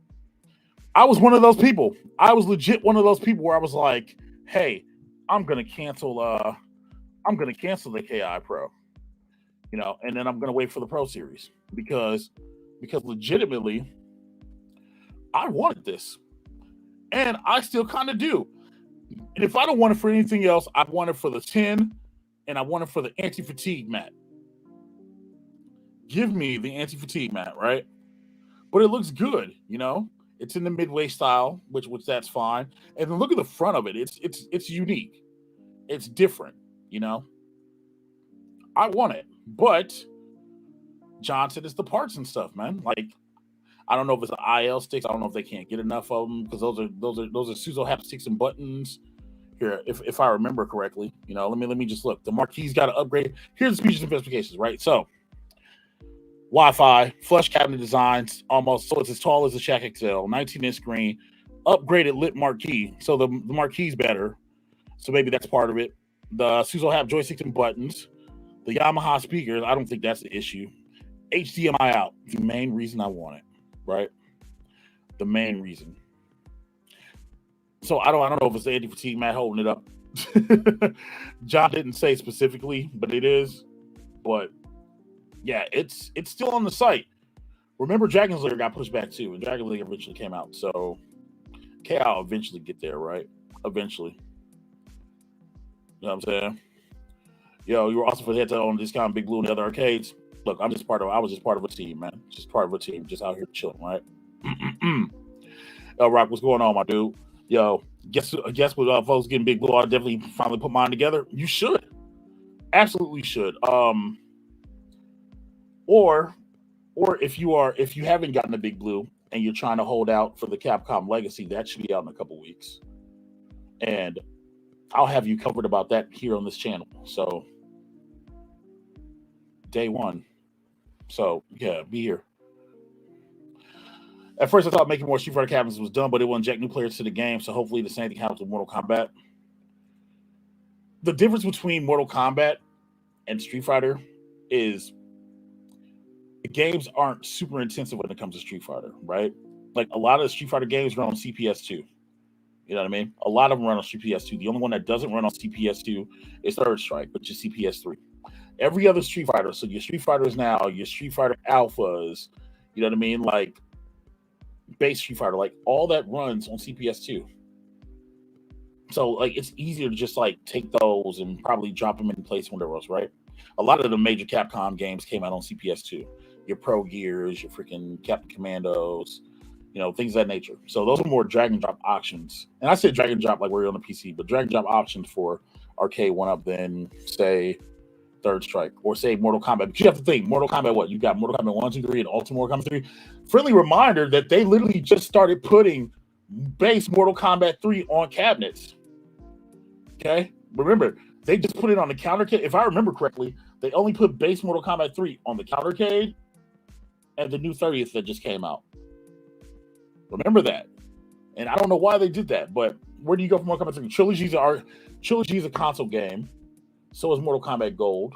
I was one of those people. I was legit one of those people where I was like, hey, I'm gonna cancel the KI Pro. You know, and then I'm gonna wait for the Pro series because legitimately I wanted this. And I still kind of do. And if I don't want it for anything else, I want it for the 10 and I want it for the anti-fatigue mat. Give me the anti-fatigue mat, right? But it looks good, you know? It's in the midway style, which that's fine. And then look at the front of it. It's unique. It's different, you know? I want it. But John said it's the parts and stuff, man. Like, I don't know if it's the IL sticks. I don't know if they can't get enough of them because those are Suzo haptics and buttons. Here, if I remember correctly, you know, let me just look. The marquee's got to upgrade. Here's the features and specifications, right? So, Wi-Fi, flush cabinet designs, almost so it's as tall as a Shack XL, 19-inch screen, upgraded lit marquee, so the marquee's better. So maybe that's part of it. The Suzo have joysticks and buttons. The Yamaha speakers, I don't think that's the issue. HDMI out, the main reason I want it. Right, the main reason. So I don't know if it's the anti-fatigue mat holding it up. John didn't say specifically, but it is. But yeah, it's still on the site. Remember, Dragon's Lair got pushed back too, and Dragon's Lair eventually came out. So I'll eventually get there, right? Eventually. You know what I'm saying? Yo, you were also for the headset on discount Big Blue and the other arcades. Look, I was just part of a team, man. Just part of a team, just out here chilling, right? Yo, Rock, what's going on, my dude? Yo, guess what folks getting Big Blue, I definitely finally put mine together. You should. Absolutely should. Or if you haven't gotten a Big Blue and you're trying to hold out for the Capcom Legacy, that should be out in a couple weeks. And I'll have you covered about that here on this channel. So day one. So yeah, be here. At first I thought making more Street Fighter cabinets was done, but it will inject new players to the game, so hopefully the same thing happens with Mortal Kombat. The difference between Mortal Kombat and Street Fighter is the games aren't super intensive when it comes to Street Fighter, right? Like a lot of the Street Fighter games run on CPS2. You know what I mean? A lot of them run on CPS2. The only one that doesn't run on CPS2 is Third Strike, which is CPS3. every other Street Fighter. So your Street Fighters now, your Street Fighter Alphas, you know what I mean? Like base Street Fighter, like all that runs on CPS2. So like it's easier to just like take those and probably drop them in place whatever else, right? A lot of the major Capcom games came out on CPS2. Your Pro Gears, your freaking Captain Commandos, things of that nature. So those are more drag and drop options. And I said drag and drop like we're on the PC, but drag and drop options for arcade one up than say Third Strike or say Mortal Kombat. But you have to think, Mortal Kombat, what? You got Mortal Kombat 1, 2, 3, and Ultimate Mortal Kombat 3. Friendly reminder that they literally just started putting base Mortal Kombat 3 on cabinets. Okay? Remember, they just put it on the countercade. If I remember correctly, they only put base Mortal Kombat 3 on the countercade and the new 30th that just came out. Remember that. And I don't know why they did that, but where do you go for Mortal Kombat 3? Trilogy is a console game. So is Mortal Kombat Gold.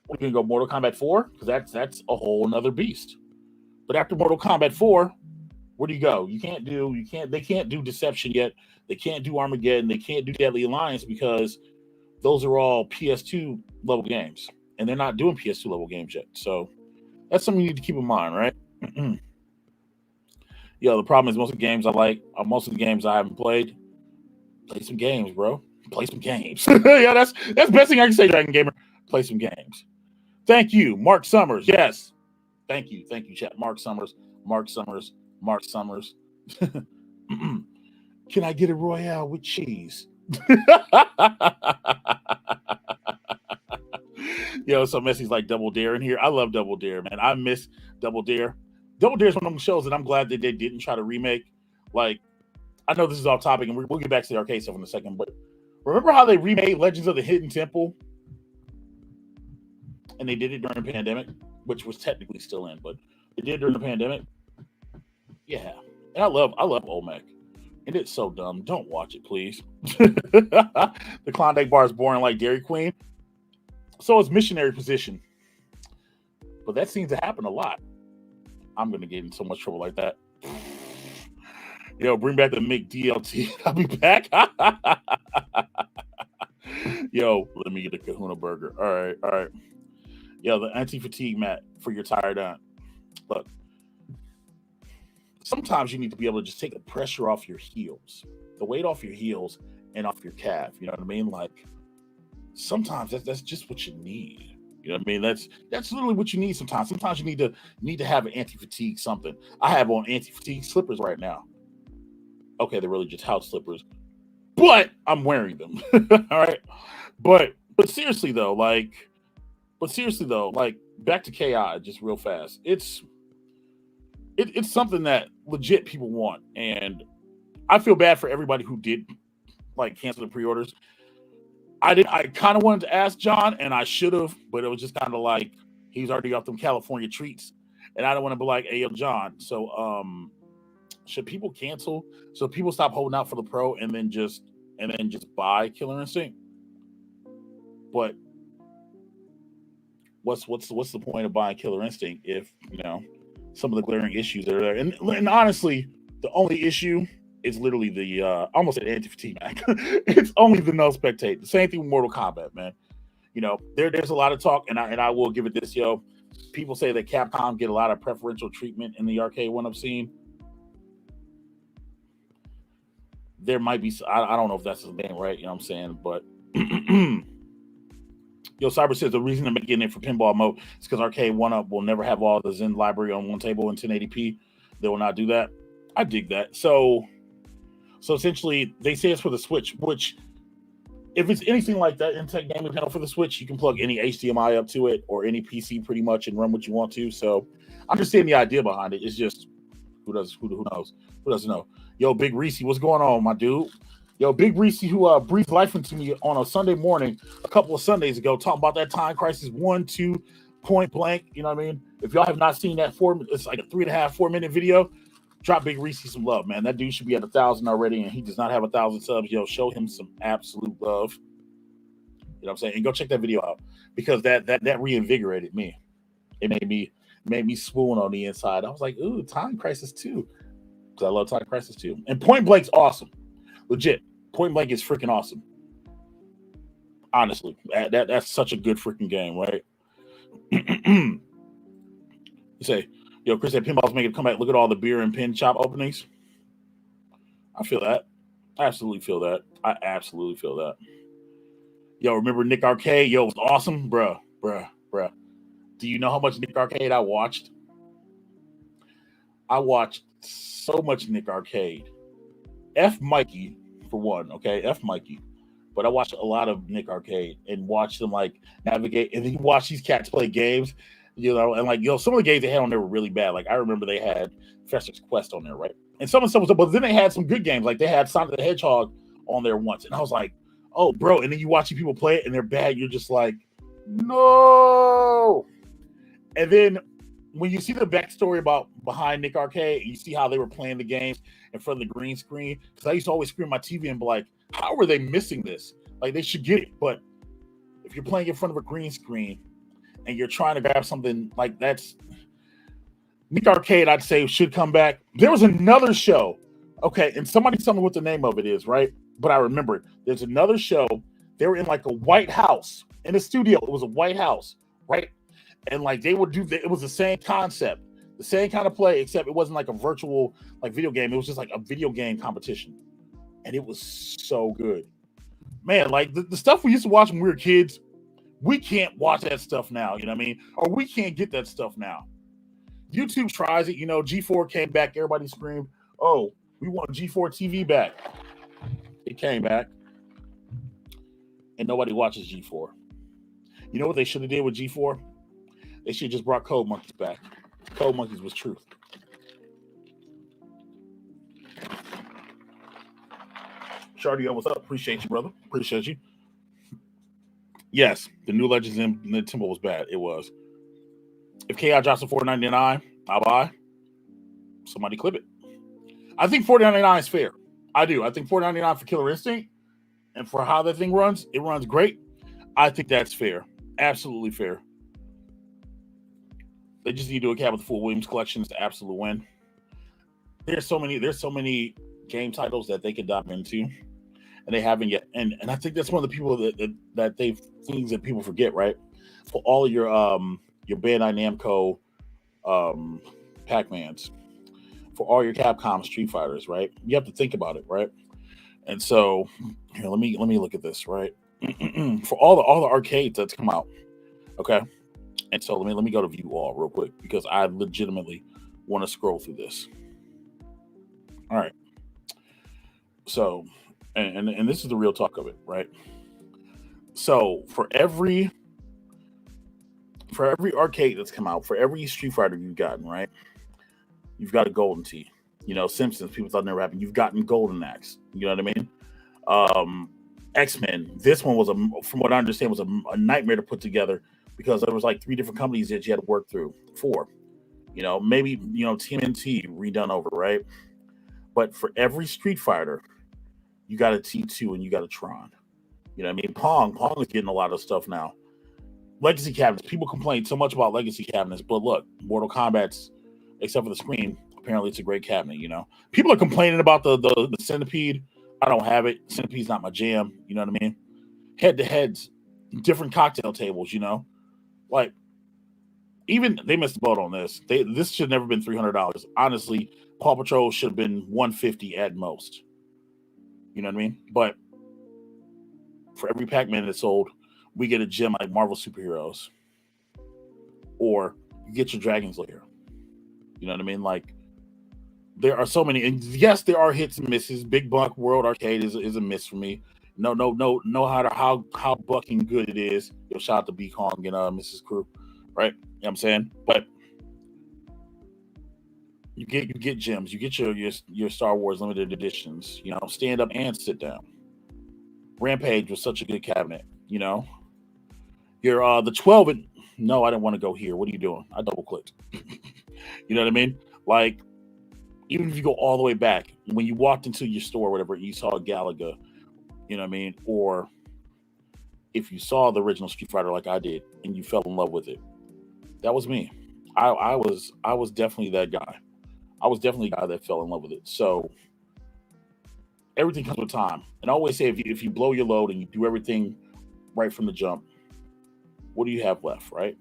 We're going to go Mortal Kombat 4 because that's a whole nother beast. But after Mortal Kombat 4, where do you go? They can't do Deception yet. They can't do Armageddon. They can't do Deadly Alliance because those are all PS2 level games. And they're not doing PS2 level games yet. So that's something you need to keep in mind, right? The problem is most of the games I like, most of the games I haven't played. Play some games, bro. Play some games. Yeah, that's the best thing I can say, Dragon Gamer. Play some games. Thank you, Mark Summers. Yes. Thank you, chat. Mark Summers. Can I get a Royale with cheese? So Messi's like Double Dare in here. I love Double Dare, man. I miss Double Dare. Double Dare is one of them shows that I'm glad that they didn't try to remake. Like, I know this is off topic, and we'll get back to the arcade stuff in a second, but remember how they remade Legends of the Hidden Temple? And they did it during the pandemic, which was technically still in, but they did it during the pandemic. Yeah. And I love Olmec. And it's so dumb. Don't watch it, please. The Klondike bar is boring like Dairy Queen. So is Missionary Position. But that seems to happen a lot. I'm going to get in so much trouble like that. Bring back the McDLT. I'll be back. Let me get a Kahuna burger. All right. The anti-fatigue mat for your tired aunt. Look, sometimes you need to be able to just take the pressure off your heels, the weight off your heels and off your calf. You know what I mean? Like, sometimes that's just what you need. You know what I mean? That's literally what you need sometimes. Sometimes you need to have an anti-fatigue something. I have on anti-fatigue slippers right now. Okay, they're really just house slippers, but I'm wearing them. All right. But seriously though, back to KI just real fast. It's something that legit people want. And I feel bad for everybody who did cancel the pre-orders. I kind of wanted to ask John, and I should have, but it was just kind of like he's already off them California treats, and I don't want to be like, "Hey, yo, John." So, should people cancel? So people stop holding out for the Pro and then just buy Killer Instinct? But what's the point of buying Killer Instinct if some of the glaring issues are there? And honestly, the only issue is literally the almost an anti-fatigue mat. It's only the no spectate. The same thing with Mortal Kombat, man. There's a lot of talk, and I will give it this, people say that Capcom get a lot of preferential treatment in the arcade one-up scene. There might be, I don't know if that's the name, right? You know what I'm saying? But Cyber says the reason they're making it for pinball mode is because arcade one-up will never have all the Zen library on one table in 1080p. They will not do that. I dig that. So essentially, they say it's for the Switch, which, if it's anything like that Intech gaming panel for the Switch, you can plug any HDMI up to it or any PC pretty much and run what you want to. So I understand the idea behind it. It's just, who knows? Who doesn't know? Yo, Big Reese, what's going on, my dude? Yo, Big Reese, who breathed life into me on a Sunday morning a couple of Sundays ago, talking about that Time Crisis 1, 2, Point Blank. You know what I mean? If y'all have not seen that, it's like a 3.5-4 minute video. Drop Big Reese some love, man. That dude should be at 1,000 already, and he does not have 1,000 subs. Yo, show him some absolute love. You know what I'm saying? And go check that video out because that reinvigorated me. It made me swoon on the inside. I was like, ooh, Time Crisis 2. Because I love Time Crisis 2. And Point Blank's awesome. Legit. Point Blank is freaking awesome. Honestly, that's such a good freaking game, right? You say, yo, Chris said pinball's making a comeback. Look at all the beer and pin shop openings. I feel that. I absolutely feel that. I absolutely feel that. Yo, remember Nick Arcade? Yo, it was awesome, bruh. Do you know how much Nick Arcade I watched? I watched so much Nick Arcade. F Mikey for one, okay? F Mikey. But I watched a lot of Nick Arcade and watched them like navigate, and then you watch these cats play games, and like some of the games they had on there were really bad. Like I remember they had Fester's Quest on there, right? And some of the stuff was, but then they had some good games, like they had Sonic the Hedgehog on there once, and I was like, oh, bro. And then you watching people play it and they're bad, you're just like, no. And then when you see the backstory behind Nick Arcade, you see how they were playing the games in front of the green screen. Because I used to always screen my TV and be like, how are they missing this? Like they should get it. But if you're playing in front of a green screen and you're trying to grab something like that's Nick Arcade, I'd say should come back. There was another show. Okay, and somebody tell me what the name of it is, right? But I remember it. There's another show. They were in like a White House in a studio. It was a White House, right? And like they would it was the same concept, the same kind of play, except it wasn't like a virtual like video game. It was just like a video game competition. And it was so good. Man, like the stuff we used to watch when we were kids, we can't watch that stuff now, you know what I mean? Or we can't get that stuff now. YouTube tries it, G4 came back, everybody screamed, oh, we want G4 TV back. It came back. And nobody watches G4. You know what they should have did with G4? They should have just brought Code Monkeys back. Code Monkeys was truth. Shardio, what's up? Appreciate you, brother. Appreciate you. Yes, the new Legends in the Temple was bad. It was. If KI drops to $4.99, I'll buy. Somebody clip it. I think $4.99 is fair. I do. I think $4.99 for Killer Instinct and for how that thing runs, it runs great. I think that's fair. Absolutely fair. They just need to do a cap with the full Williams collection. It's the absolute win. There's so many game titles that they could dive into, and they haven't yet. And I think that's one of the people that things that people forget, right? For all of your Bandai Namco Pac-Mans, for all your Capcom Street Fighters, right? You have to think about it, right? And so here, let me look at this, right? For all the arcades that's come out, okay. And so let me go to view all real quick because I legitimately want to scroll through this. All right. So, and this is the real talk of it, right? So for every arcade that's come out, for every Street Fighter you've gotten, right? You've got a Golden Tee. Simpsons, people thought never happened. You've gotten Golden Axe. You know what I mean? X-Men. This one was from what I understand, was a nightmare to put together because there was like 3 different companies that you had to work through. 4. Maybe TMNT redone over, right? But for every Street Fighter, you got a T2 and you got a Tron. You know what I mean? Pong is getting a lot of stuff now. Legacy cabinets. People complain so much about legacy cabinets, but look, Mortal Kombat's, except for the screen, apparently it's a great cabinet, People are complaining about the Centipede. I don't have it. Centipede's not my jam, you know what I mean? Head-to-heads, different cocktail tables, Like, even they missed the boat on this. This should have never been $300. Honestly, Paw Patrol should have been $150 at most. You know what I mean? But for every Pac-Man that's sold, we get a gem like Marvel Superheroes. Or you get your Dragon's Lair. You know what I mean? Like, there are so many, and yes, there are hits and misses. Big Buck World Arcade is a miss for me. No, how bucking good it is. Yo, shout out to B Kong and Mrs. Crew, right? You know what I'm saying? But you get gems, you get your Star Wars limited editions, stand up and sit down. Rampage was such a good cabinet, Your the 12 and no, I didn't want to go here. What are you doing? I double clicked. You know what I mean? Like, even if you go all the way back, when you walked into your store or whatever, you saw Galaga, you know what I mean? Or if you saw the original Street Fighter like I did and you fell in love with it, that was me. I was definitely that guy. I was definitely the guy that fell in love with it. So everything comes with time. And I always say if you blow your load and you do everything right from the jump. What do you have left, right?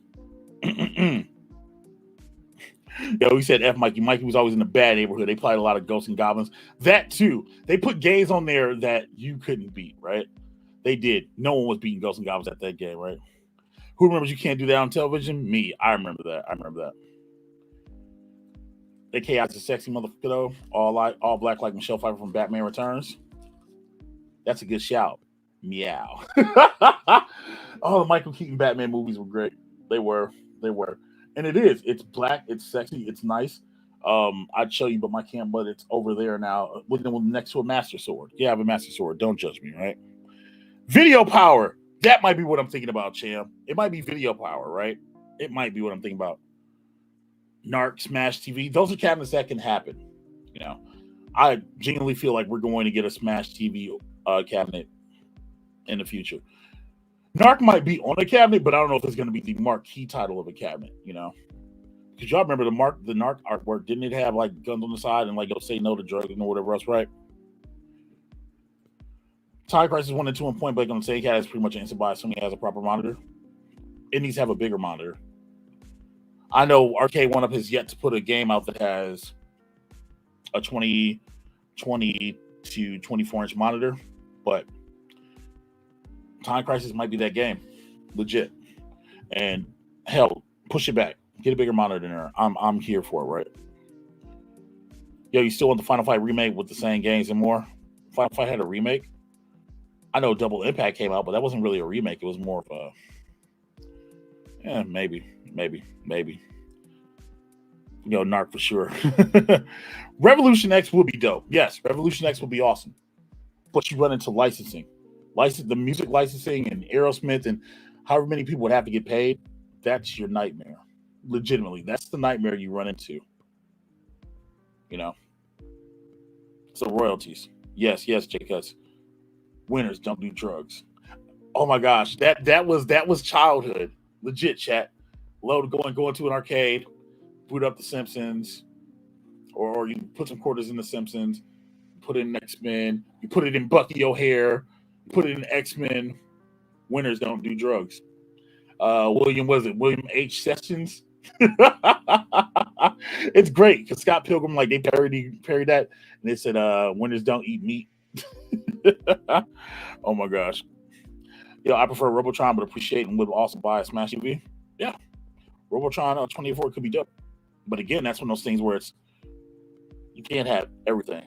Yo, he said F Mikey. Mikey was always in a bad neighborhood. They played a lot of Ghosts and Goblins. That too. They put games on there that you couldn't beat, right? They did. No one was beating Ghosts and Goblins at that game, right? Who remembers you can't do that on television? Me. I remember that. That Chaos is sexy motherfucker though. All black like Michelle Pfeiffer from Batman Returns. That's a good shout. Meow. All the Michael Keaton Batman movies were great. They were. And it is. It's black. It's sexy. It's nice. I'd show you, but my cam, but it's over there now. Next to a Master Sword. Yeah, I have a Master Sword. Don't judge me, right? Video power. That might be what I'm thinking about, Cham. It might be video power, right? It might be what I'm thinking about. Narc, Smash TV. Those are cabinets that can happen. You know, I genuinely feel like we're going to get a Smash TV cabinet in the future. Narc might be on a cabinet, but I don't know if it's going to be the marquee title of a cabinet, you know? Because y'all remember the Narc artwork, didn't it have like guns on the side and like go say no to drugs and whatever else, right? Time Crisis 1 and 2 and Point Blank on the same cat is pretty much an instant buy assuming it has a proper monitor. It needs to have a bigger monitor. I know Arcade 1-Up has yet to put a game out that has a 20 to 24 inch monitor, but Time Crisis might be that game, legit. And hell, push it back, get a bigger monitor in there. I'm here for it, right? Yo, you still want the Final Fight remake with the same games and more? Final Fight had a remake. I know Double Impact came out, but that wasn't really a remake. It was more of a, maybe. You know, Narc for sure. Revolution X will be dope. Yes, Revolution X will be awesome. But you run into licensing. The music licensing and Aerosmith and however many people would have to get paid, that's your nightmare. Legitimately, that's the nightmare you run into. You know? So royalties. Yes, J-Cuts. Winners don't do drugs. Oh my gosh, that was childhood. Legit, chat. Going to an arcade, boot up The Simpsons, or you put some quarters in The Simpsons, put it in X-Men, you put it in Bucky O'Hare, put it in X-Men. Winners don't do drugs. William H. Sessions? It's great because Scott Pilgrim, like they parodied that, and they said winners don't eat meat. Oh my gosh. I prefer Robotron, but appreciate and would also buy a Smash TV. Yeah. Robotron 24 could be dope. But again, that's one of those things where you can't have everything.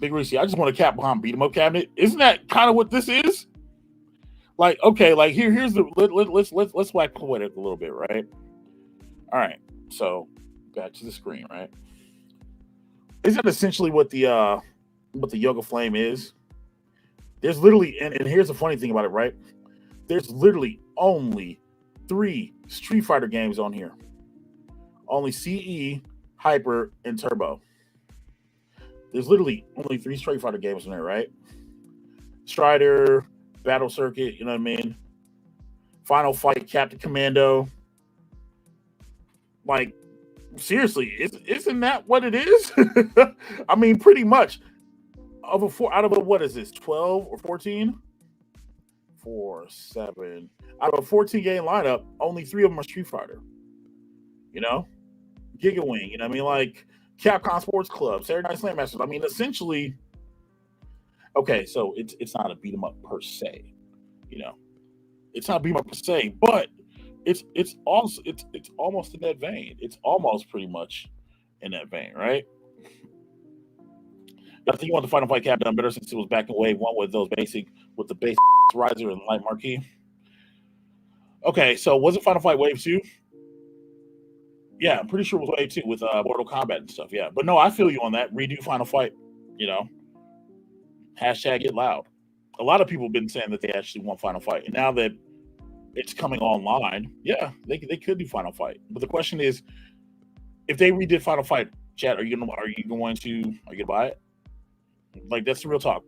Big Reese, I just want a Capcom beat 'em up cabinet. Isn't that kind of what this is? Like, okay, like here's the let's whack poetic a little bit, right? All right. So back to the screen, right? Is that essentially what the Yoga Flame is? There's literally, and here's the funny thing about it, right? There's literally only 3 Street Fighter games on here. Only CE, Hyper, and Turbo. There's literally only 3 Street Fighter games on there, right? Strider, Battle Circuit, you know what I mean? Final Fight, Captain Commando. Like, seriously, isn't that what it is? I mean, pretty much. Out of a, what is this, 12 or 14? 4, 7. Out of a 14 game lineup, only 3 of them are Street Fighter. You know? Giga Wing, you know what I mean? Like Capcom Sports Club, Saturday Night Slam Masters. I mean, essentially, okay, so it's not a beat 'em up per se, you know. It's not a beat 'em up per se, but it's almost in that vein. It's almost pretty much in that vein, right? I think you want the Final Fight cap done better since it was back in Wave 1 with the base riser and light marquee. Okay, so was it Final Fight Wave 2? Yeah, I'm pretty sure it was Wave 2 with Mortal Kombat and stuff, yeah. But no, I feel you on that. Redo Final Fight, you know. Hashtag get loud. A lot of people have been saying that they actually want Final Fight. And now that it's coming online, yeah, they could do Final Fight. But the question is, if they redid Final Fight, chat, are you going to buy it? Like, that's the real talk.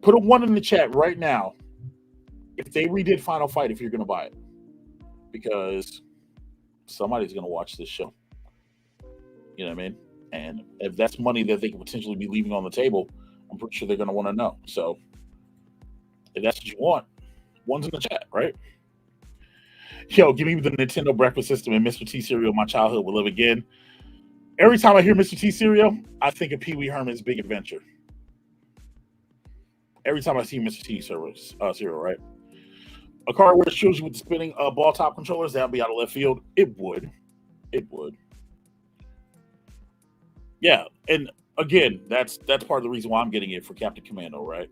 Put a 1 in the chat right now if they redid Final Fight, if you're going to buy it. Because somebody's going to watch this show. You know what I mean? And if that's money that they could potentially be leaving on the table, I'm pretty sure they're going to want to know. So If that's what you want, one's in the chat, right? Yo, give me the Nintendo breakfast system and Mr. T cereal. My childhood will live again. Every time I hear Mr. T cereal, I think of Pee Wee Herman's Big Adventure. Every time I see Mr. T cereal, right? A car where it shows you with the spinning ball top controllers, that'd be out of left field. It would. It would. Yeah, and again, that's part of the reason why I'm getting it for Captain Commando, right?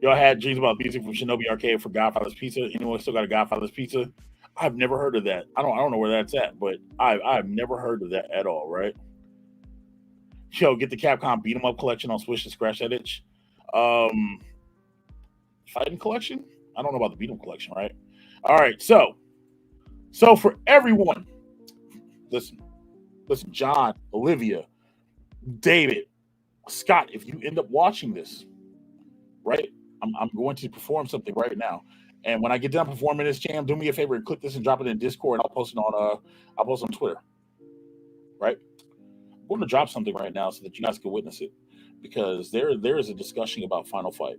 Y'all had dreams about music from Shinobi Arcade for Godfather's Pizza. Anyone still got a Godfather's Pizza? I've never heard of that. I don't know where that's at, but I've never heard of that at all, right? Yo, get the Capcom Beat 'em Up collection on Switch to scratch that itch. Fighting collection? I don't know about the Beat 'em collection, right? All right, so for everyone, listen, John, Olivia, David, Scott, if you end up watching this, right? I'm going to perform something right now. And when I get done performing this jam, do me a favor and click this and drop it in Discord. I'll post it on Twitter. Right? I'm going to drop something right now so that you guys can witness it. Because there is a discussion about Final Fight.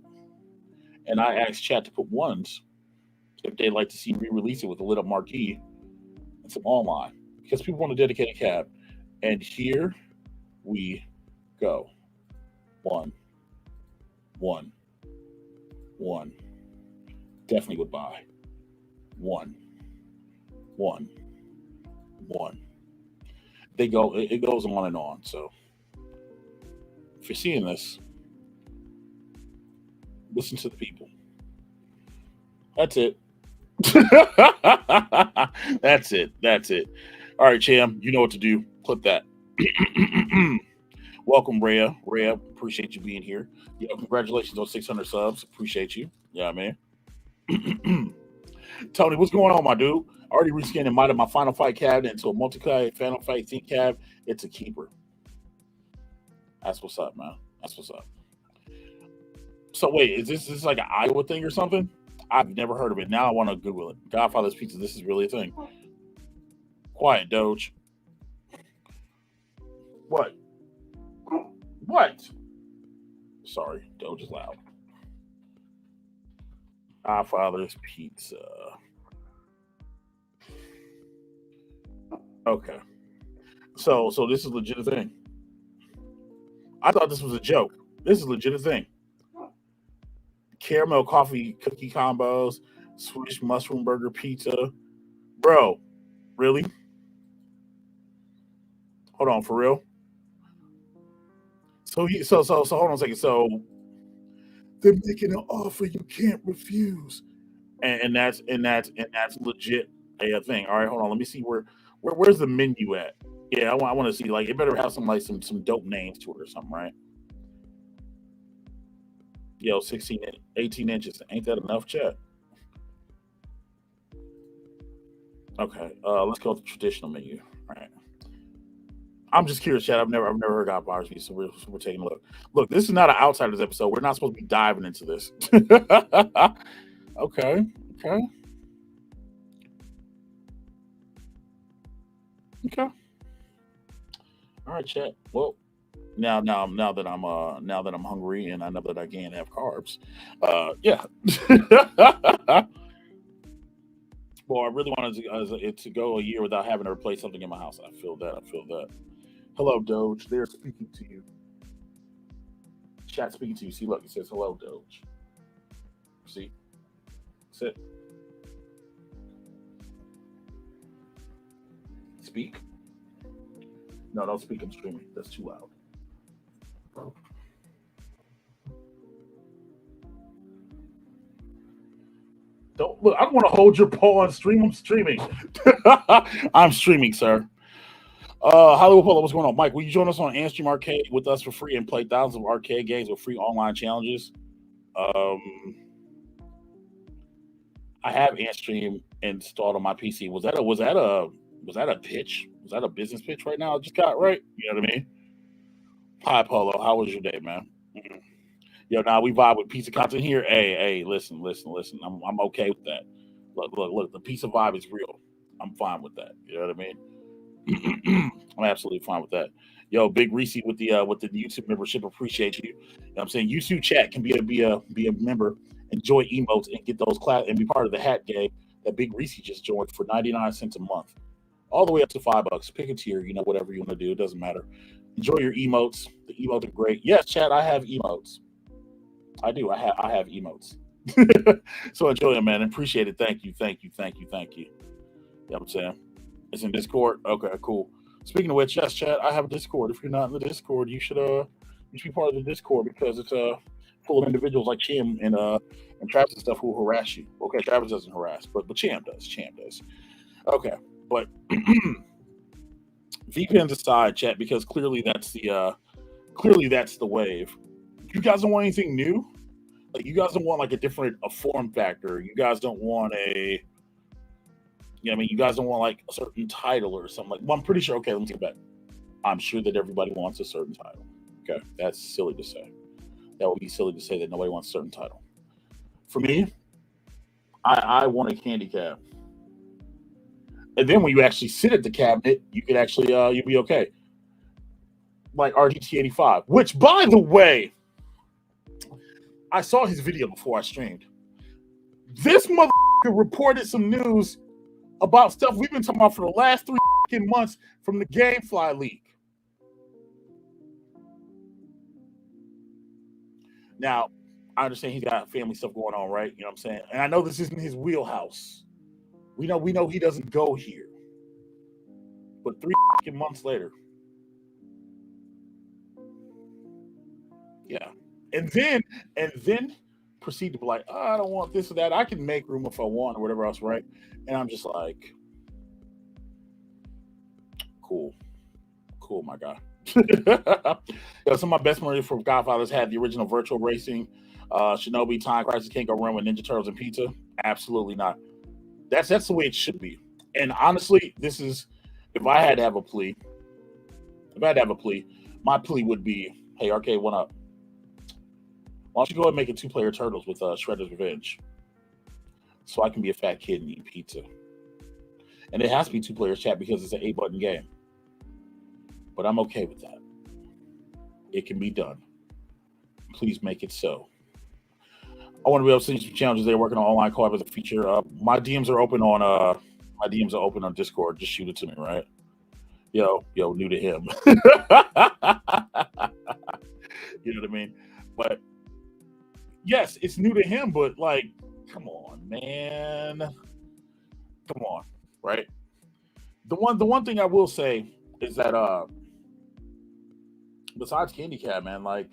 And I asked chat to put ones if they'd like to see re-release it with a lit up marquee and some online. Because people want a dedicated cab. And here we go. One. Definitely would buy. One. It goes on and on. So if you're seeing this, listen to the people. That's it. That's it. All right, Cham, you know what to do. Clip that. Welcome, Rhea. Rhea, appreciate you being here. Yeah, congratulations on 600 subs. Appreciate you. Yeah, man. Tony, what's going on, my dude? Already reskinned and modded my Final Fight cabinet into a multi-card Final Fight theme cab. It's a keeper. That's what's up, man. That's what's up. So wait, is this like an Iowa thing or something? I've never heard of it. Now I want to Google it. Godfather's Pizza. This is really a thing. Quiet, Doge. What? Sorry, Doge is loud. Godfather's Pizza. Okay. So this is legit a thing. I thought this was a joke. This is legit a thing. Caramel coffee cookie combos, Swedish mushroom burger pizza. Bro, really? Hold on, for real? So hold on a second. So they're making an offer you can't refuse. And that's legit a thing. All right, hold on. Let me see where's the menu at? Yeah, I want to see, like, it better have some dope names to it or something, right? Yo, 18 inches. Ain't that enough, chat? Okay, let's go to the traditional menu. All right. I'm just curious, chat. I've never heard God bars me, so we're taking a look. Look, this is not an Outsiders episode. We're not supposed to be diving into this. Okay. All right, chat. Well, now that I'm hungry and I know that I can't have carbs, yeah. Well, I really wanted it to go a year without having to replace something in my house. I feel that. Hello, Doge. They're speaking to you. Chat speaking to you. See, look, it says hello, Doge. See? Sit. Speak. No, don't speak. I'm streaming. That's too loud. Don't look. I don't want to hold your paw on stream. I'm streaming. I'm streaming, sir. Hollywood Polo, what's going on? Mike, will you join us on Anstream Arcade with us for free and play thousands of arcade games with free online challenges? I have Anstream installed on my PC. Was that a pitch? Was that a business pitch right now? I just got right. You know what I mean? Hi, Polo. How was your day, man? Mm-hmm. Yo, now we vibe with pizza content here. Hey, listen. I'm okay with that. Look. The pizza vibe is real. I'm fine with that. You know what I mean? I'm absolutely fine with that. Yo, Big Reese with the YouTube membership. Appreciate you. I'm saying YouTube chat can be a member, enjoy emotes, and get those class and be part of the hat game that Big Reese just joined for 99 cents a month, all the way up to $5. Pick a tier, whatever you want to do. It doesn't matter. Enjoy your emotes. The emotes are great. Yes, chat. I have emotes. I do. I have emotes. So enjoy them, man. Appreciate it. Thank you. You know what I'm saying? It's in Discord. Okay, cool. Speaking of which, yes, chat. I have a Discord. If you're not in the Discord, you should be part of the Discord because it's full of individuals like Chim and Travis and stuff who harass you. Okay, Travis doesn't harass, but Cham does. Cham does. Okay, but VPNs aside, chat, because clearly that's the wave. You guys don't want anything new? Like, you guys don't want like a form factor. You guys don't want you guys don't want like a certain title or something. Like, well, I'm pretty sure. Okay, let me take that. I'm sure that everybody wants a certain title. Okay, that's silly to say. That would be silly to say that nobody wants a certain title. For me, I want a candy cab. And then when you actually sit at the cabinet, you could actually you'll be okay. Like RGT85, which, by the way, I saw his video before I streamed. This motherfucker reported some news about stuff we've been talking about for the last 3 months from the GameFly leak. Now, I understand he's got family stuff going on, right? You know what I'm saying? And I know this isn't his wheelhouse. We know he doesn't go here. But 3 months later. Yeah. And then proceed to be like, I don't want this or that. I can make room if I want or whatever else, right? And I'm just like, cool, my guy. Some of my best memories from Godfathers had the original virtual racing, Shinobi, Time Crisis, Can't Go Wrong with Ninja Turtles and Pizza. Absolutely not. That's the way it should be. And honestly, this is, if I had to have a plea, my plea would be, hey, Arcade, one up. Why don't you go ahead and make it 2-player Turtles with Shredder's Revenge, so I can be a fat kid and eat pizza. And it has to be 2 players, chat, because it's an 8-button game. But I'm okay with that. It can be done. Please make it so. I want to be able to see some challenges. They're working on online co-op as a feature. My DMs are open on Discord. Just shoot it to me, right? Yo, new to him. You know what I mean? But yes, it's new to him, but like, come on, man. Come on, right? The one thing I will say is that besides Candy Cat, man, like,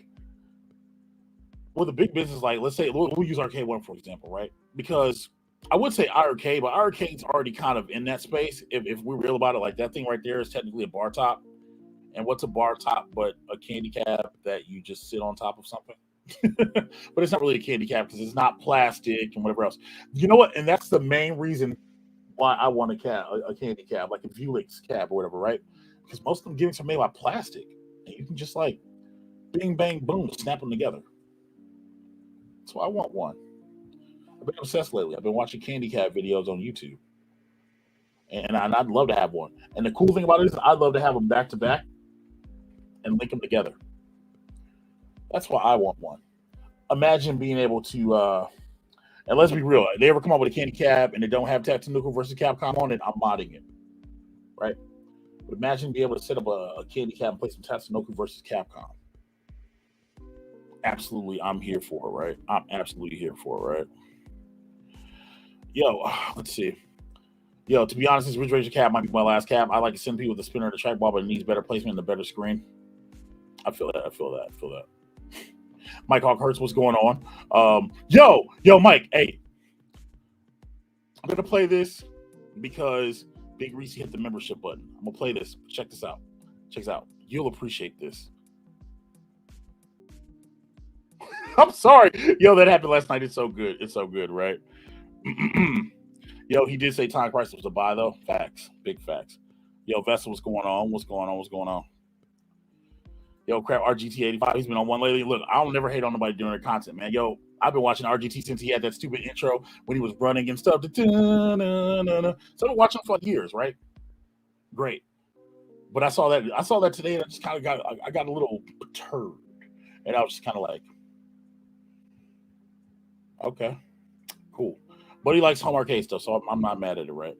with a big business, like, let's say we'll use Arcade One for example, right? Because I would say Arcade, but Arcade's already kind of in that space. If we're real about it, like, that thing right there is technically a bar top. And what's a bar top but a candy cab that you just sit on top of something? But it's not really a candy cab because it's not plastic and whatever else. You know what? And that's the main reason why I want a candy cab, like a Vuelix cab or whatever, right? Because most of them gimmicks are made by plastic, and you can just like bing, bang, boom, snap them together. So I want one. I've been obsessed lately. I've been watching candy cab videos on YouTube, and I'd love to have one. And the cool thing about it is I'd love to have them back to back and link them together. That's why I want one. Imagine being able to, and let's be real, if they ever come up with a candy cab and they don't have Tatsunoko versus Capcom on it, I'm modding it, right? But imagine being able to set up a candy cab and play some Tatsunoko versus Capcom. Absolutely, I'm here for it, right? I'm absolutely here for it, right? Yo, let's see. Yo, to be honest, this Ridge Racer cab might be my last cab. I like a centipede with a spinner and a trackball, but it needs better placement and a better screen. I feel that. Mike Hawk Hurts, what's going on? Yo, Mike, hey. I'm going to play this because Big Reese hit the membership button. I'm going to play this. Check this out. You'll appreciate this. I'm sorry. Yo, that happened last night. It's so good, right? Yo, he did say Time Crisis was a buy, though. Facts. Big facts. Yo, Vessel, what's going on? Yo, crap, RGT85, he's been on one lately. Look, I don't never hate on nobody doing their content, man. Yo, I've been watching RGT since he had that stupid intro when he was running and stuff. So I've been watching him for years, right? Great. But I saw that today, and I just kind of got a little perturbed. And I was just kind of like, Okay, cool. But he likes home arcade stuff, so I'm not mad at it, right?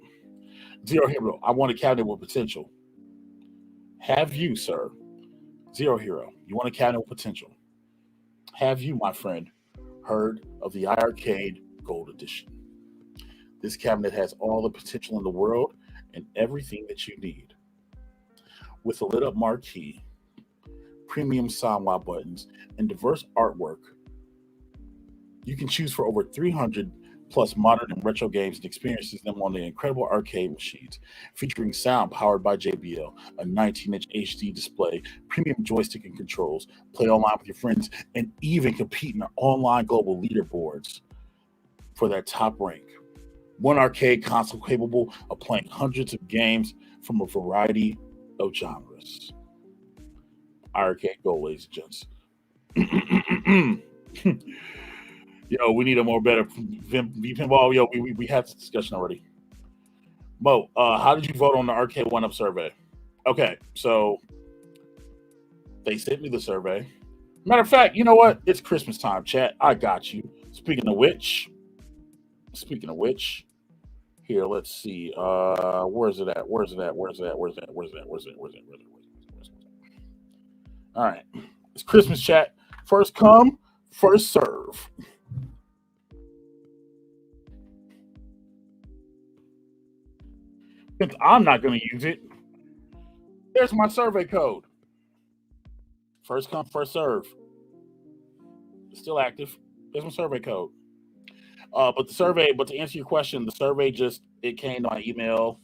Zero Hero. I want a cabinet with potential. Have you, sir? Zero Hero. You want a cabinet with potential? Have you, my friend, heard of the iArcade Gold Edition? This cabinet has all the potential in the world and everything that you need. With a lit up marquee, premium soundwire buttons, and diverse artwork, you can choose for over 300 plus modern and retro games and experiences them on the incredible arcade machines, featuring sound powered by JBL, a 19-inch HD display, premium joystick and controls, play online with your friends, and even compete in online global leaderboards for that top rank. One arcade console capable of playing hundreds of games from a variety of genres. Arcade Go, ladies and gents. Yo, we need a more better pinball. Yo, we had this discussion already. Mo, how did you vote on the Arcade One Up survey? Okay, so they sent me the survey. Matter of fact, you know what? It's Christmas time, chat. I got you. Speaking of which, here, let's see. Where's it at? Where's it at? Where's it at? Where's it at? Where's it at? Where's it at? Where's it at? Where's it at? Where's it at? All right. It's Christmas, chat. First come, first serve. Since I'm not going to use it, there's my survey code. First come, first serve. It's still active. There's my survey code. But to answer your question, the survey just it came to my email.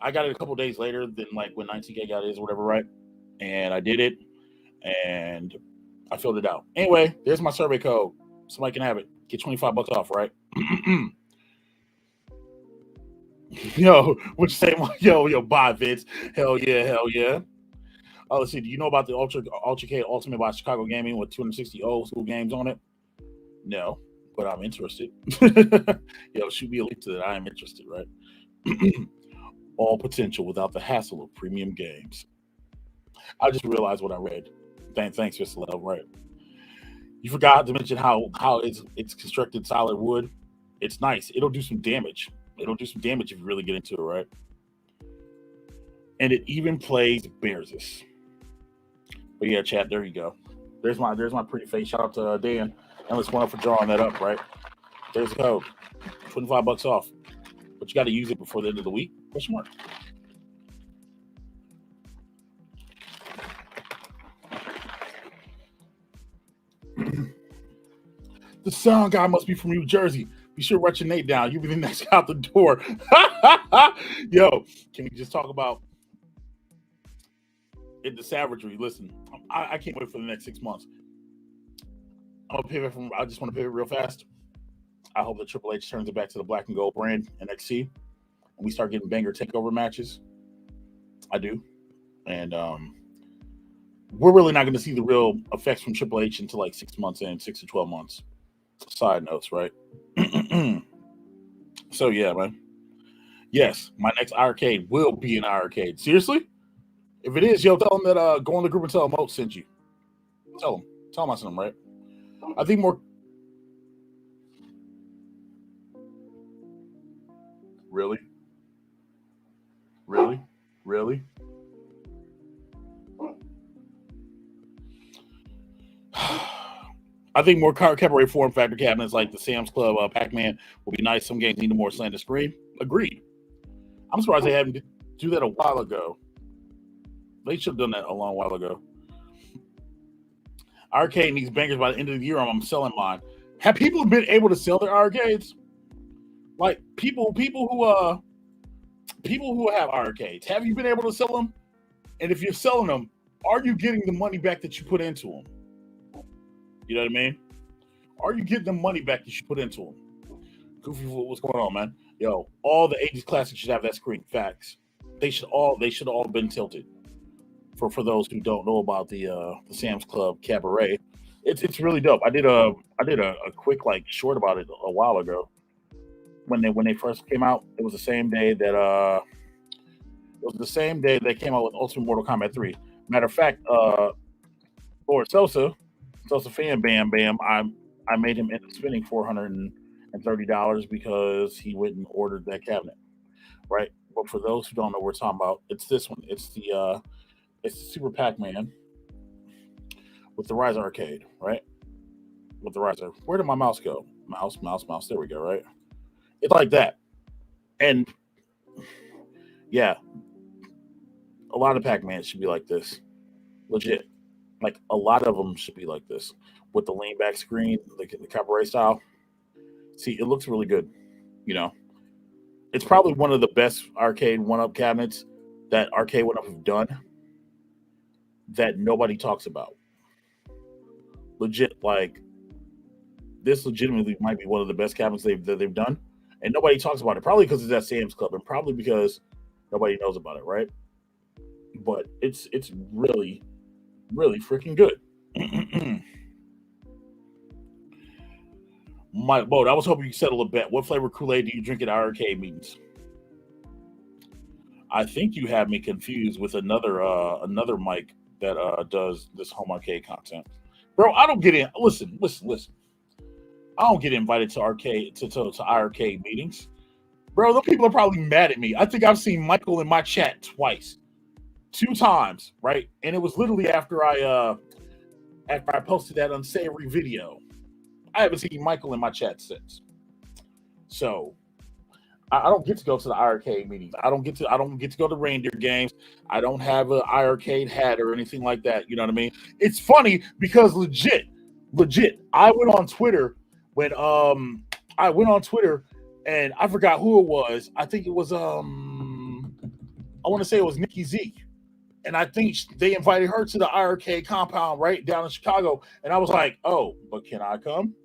I got it a couple days later than like when 19K got his or whatever, right? And I did it, and I filled it out. Anyway, there's my survey code. Somebody can have it. Get $25 off, right? Yo, what you say? Yo, bye, Vince. Hell yeah, hell yeah. Let's see. Do you know about the Ultra K Ultimate by Chicago Gaming with 260 old school games on it? No, but I'm interested. Yo, shoot me a link to that. I am interested, right? All potential without the hassle of premium games. I just realized what I read. Thanks, Mr. Love. Right. You forgot to mention how it's constructed solid wood. It's nice. It'll do some damage. It'll do some damage if you really get into it, right? And it even plays Bears. But yeah, chat. There you go. There's my pretty face. Shout out to Dan and let's one up for drawing that up, right? There's the code. $25 off. But you got to use it before the end of the week. Question mark. The sound guy must be from New Jersey. Be sure to write your Nate down. You'll be the next out the door. Yo, can we just talk about the savagery? Listen, I can't wait for the next 6 months. I just want to pivot real fast. I hope that Triple H turns it back to the black and gold brand NXT, and we start getting banger takeover matches. I do, and we're really not going to see the real effects from Triple H until like 6 months in, 6 to 12 months. Side notes, right? So yeah, man. Yes, my next arcade will be an arcade. Seriously? If it is, yo, tell them that go on the group and tell them Moat sent you. Tell them I sent them, right? I think more. Really? I think more cabaret form factor cabinets like the Sam's Club Pac-Man will be nice. Some games need a more slanted screen. Agreed. I'm surprised they haven't do that a while ago. They should have done that a long while ago. Arcade needs bangers by the end of the year. I'm selling mine. Have people been able to sell their arcades? Like people who have arcades, have you been able to sell them? And if you're selling them, are you getting the money back that you put into them? You know what I mean? Are you getting the money back that you put into them? Goofy, what's going on, man? Yo, all the 80s classics should have that screen. Facts. They should all been tilted. For those who don't know about the Sam's Club Cabaret, it's really dope. I did a quick like short about it a while ago when they first came out. It was the same day that they came out with Ultimate Mortal Kombat 3. Matter of fact, Lord Sosa fan Bam Bam, I made him end up spending $430 because he went and ordered that cabinet, right? But for those who don't know what we're talking about, it's this one. It's the Super Pac-Man with the Rise Arcade, right? With the Riser. Where did my mouse go? Mouse, mouse, mouse. There we go, right? It's like that. And yeah, a lot of Pac-Man should be like this. Legit. Like a lot of them should be like this. With the lean back screen, like in the cabaret style. See, it looks really good. You know, it's probably one of the best arcade one-up cabinets that arcade one-up have done that nobody talks about. Legit, like this legitimately might be one of the best cabinets they've done, and nobody talks about it. Probably because it's at Sam's Club, and probably because nobody knows about it, right? But it's really really freaking good. My boat. I was hoping you settle a bet. What flavor Kool Aid do you drink at arcade meetings? I think you have me confused with another Mike that does this home arcade content. Bro, I don't get in. Listen, listen, listen. I don't get invited to arcade meetings. Bro, those people are probably mad at me. I think I've seen Michael in my chat twice. Two times, right? And it was literally after I posted that unsavory video. I haven't seen Michael in my chat since. So I don't get to go to the arcade meetings. I don't get to go to reindeer games. I don't have an arcade hat or anything like that. You know what I mean? It's funny because legit. I went on Twitter and I forgot who it was. I think it was I want to say it was Nikki Z. And I think they invited her to the arcade compound right down in Chicago. And I was like, oh, but can I come?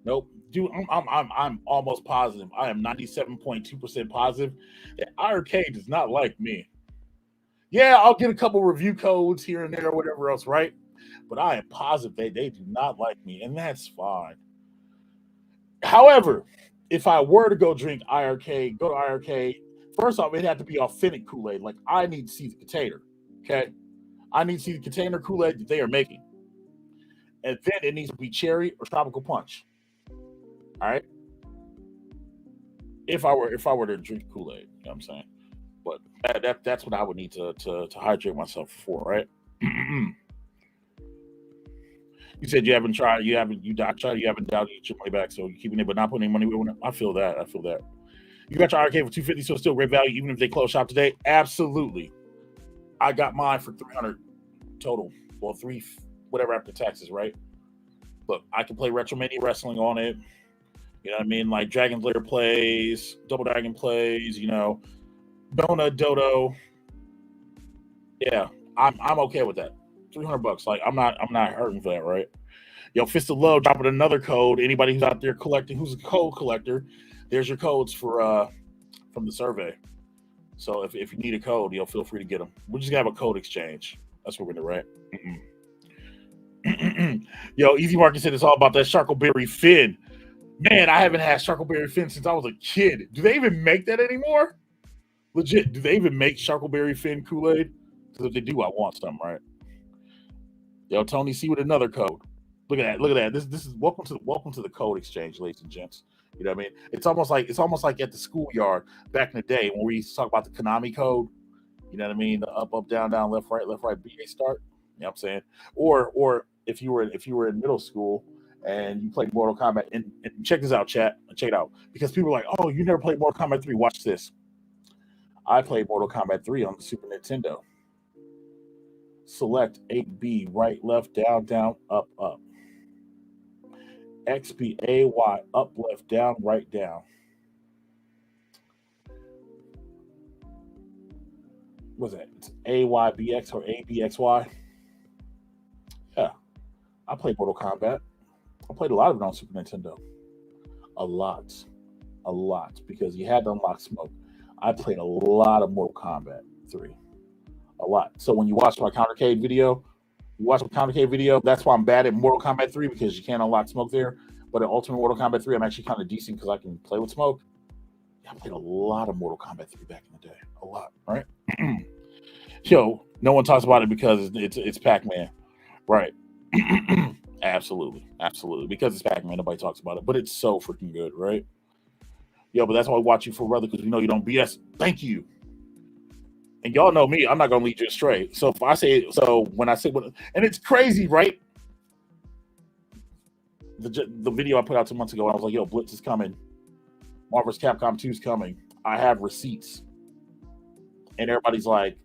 Nope. Dude, I'm almost positive. I am 97.2% positive that arcade does not like me. Yeah, I'll get a couple review codes here and there or whatever else, right? But I am positive they do not like me, and that's fine. However, if I were to go to arcade, first off, it had to be authentic Kool-Aid. Like I need to see the container. Okay. I need to see the container Kool-Aid that they are making. And then it needs to be cherry or tropical punch. All right. If I were to drink Kool-Aid, you know what I'm saying? But that's what I would need to hydrate myself for, right? You said you not tried, you haven't doubted you get your money back, so you're keeping it but not putting any money away. I feel that. I feel that. You got your arcade for $250, so it's still great value, even if they close shop today. Absolutely. I got mine for $300 total. Well, three whatever after taxes, right? Look, I can play Retromania Wrestling on it. You know what I mean? Like Dragon's Lair plays, Double Dragon plays, Donut Dodo. Yeah, I'm okay with that. $300. Like I'm not hurting for that, right? Yo, Fist of Love dropping another code. Anybody who's out there collecting, who's a code collector, there's your codes for from the survey. So if you need a code, feel free to get them. We're just gonna have a code exchange. That's what we're gonna write. Yo, Easy Market said it's all about that Sharkleberry Fin. Man, I haven't had Sharkleberry Fin since I was a kid. Do they even make that anymore? Legit, do they even make Sharkleberry Fin Kool-Aid? Because if they do, I want some, right? Yo, Tony C with another code. Look at that. Look at that. This is welcome to the code exchange, ladies and gents. You know what I mean? It's almost like at the schoolyard back in the day when we used to talk about the Konami code. You know what I mean? The up, up, down, down, left, right, BA start. You know what I'm saying? Or if you were in middle school and you played Mortal Kombat, and check this out, chat. Check it out. Because people are like, oh, you never played Mortal Kombat 3. Watch this. I played Mortal Kombat 3 on the Super Nintendo. Select 8B, right, left, down, down, up, up. XBAY, up, left, down, right, down. What's that? It's AYBX or ABXY. Yeah. I played Mortal Kombat. I played a lot of it on Super Nintendo. A lot. Because you had to unlock smoke. I played a lot of Mortal Kombat 3. A lot. So when you watch my countercade video, that's why I'm bad at Mortal Kombat 3 because you can't unlock smoke there. But in Ultimate Mortal Kombat 3, I'm actually kind of decent because I can play with smoke. Yeah, I played a lot of Mortal Kombat 3 back in the day. A lot, right? Yo, no one talks about it because it's Pac-Man. Right. Absolutely. Because it's Pac-Man, nobody talks about it, but it's so freaking good, right? Yo, but that's why we watch you for brother, because we know you don't BS. Thank you. And y'all know me, I'm not gonna lead you astray. So if I say when I say and it's crazy, right? The video I put out 2 months ago, I was like, yo, Blitz is coming. Marvel's Capcom 2 is coming. I have receipts. And everybody's like,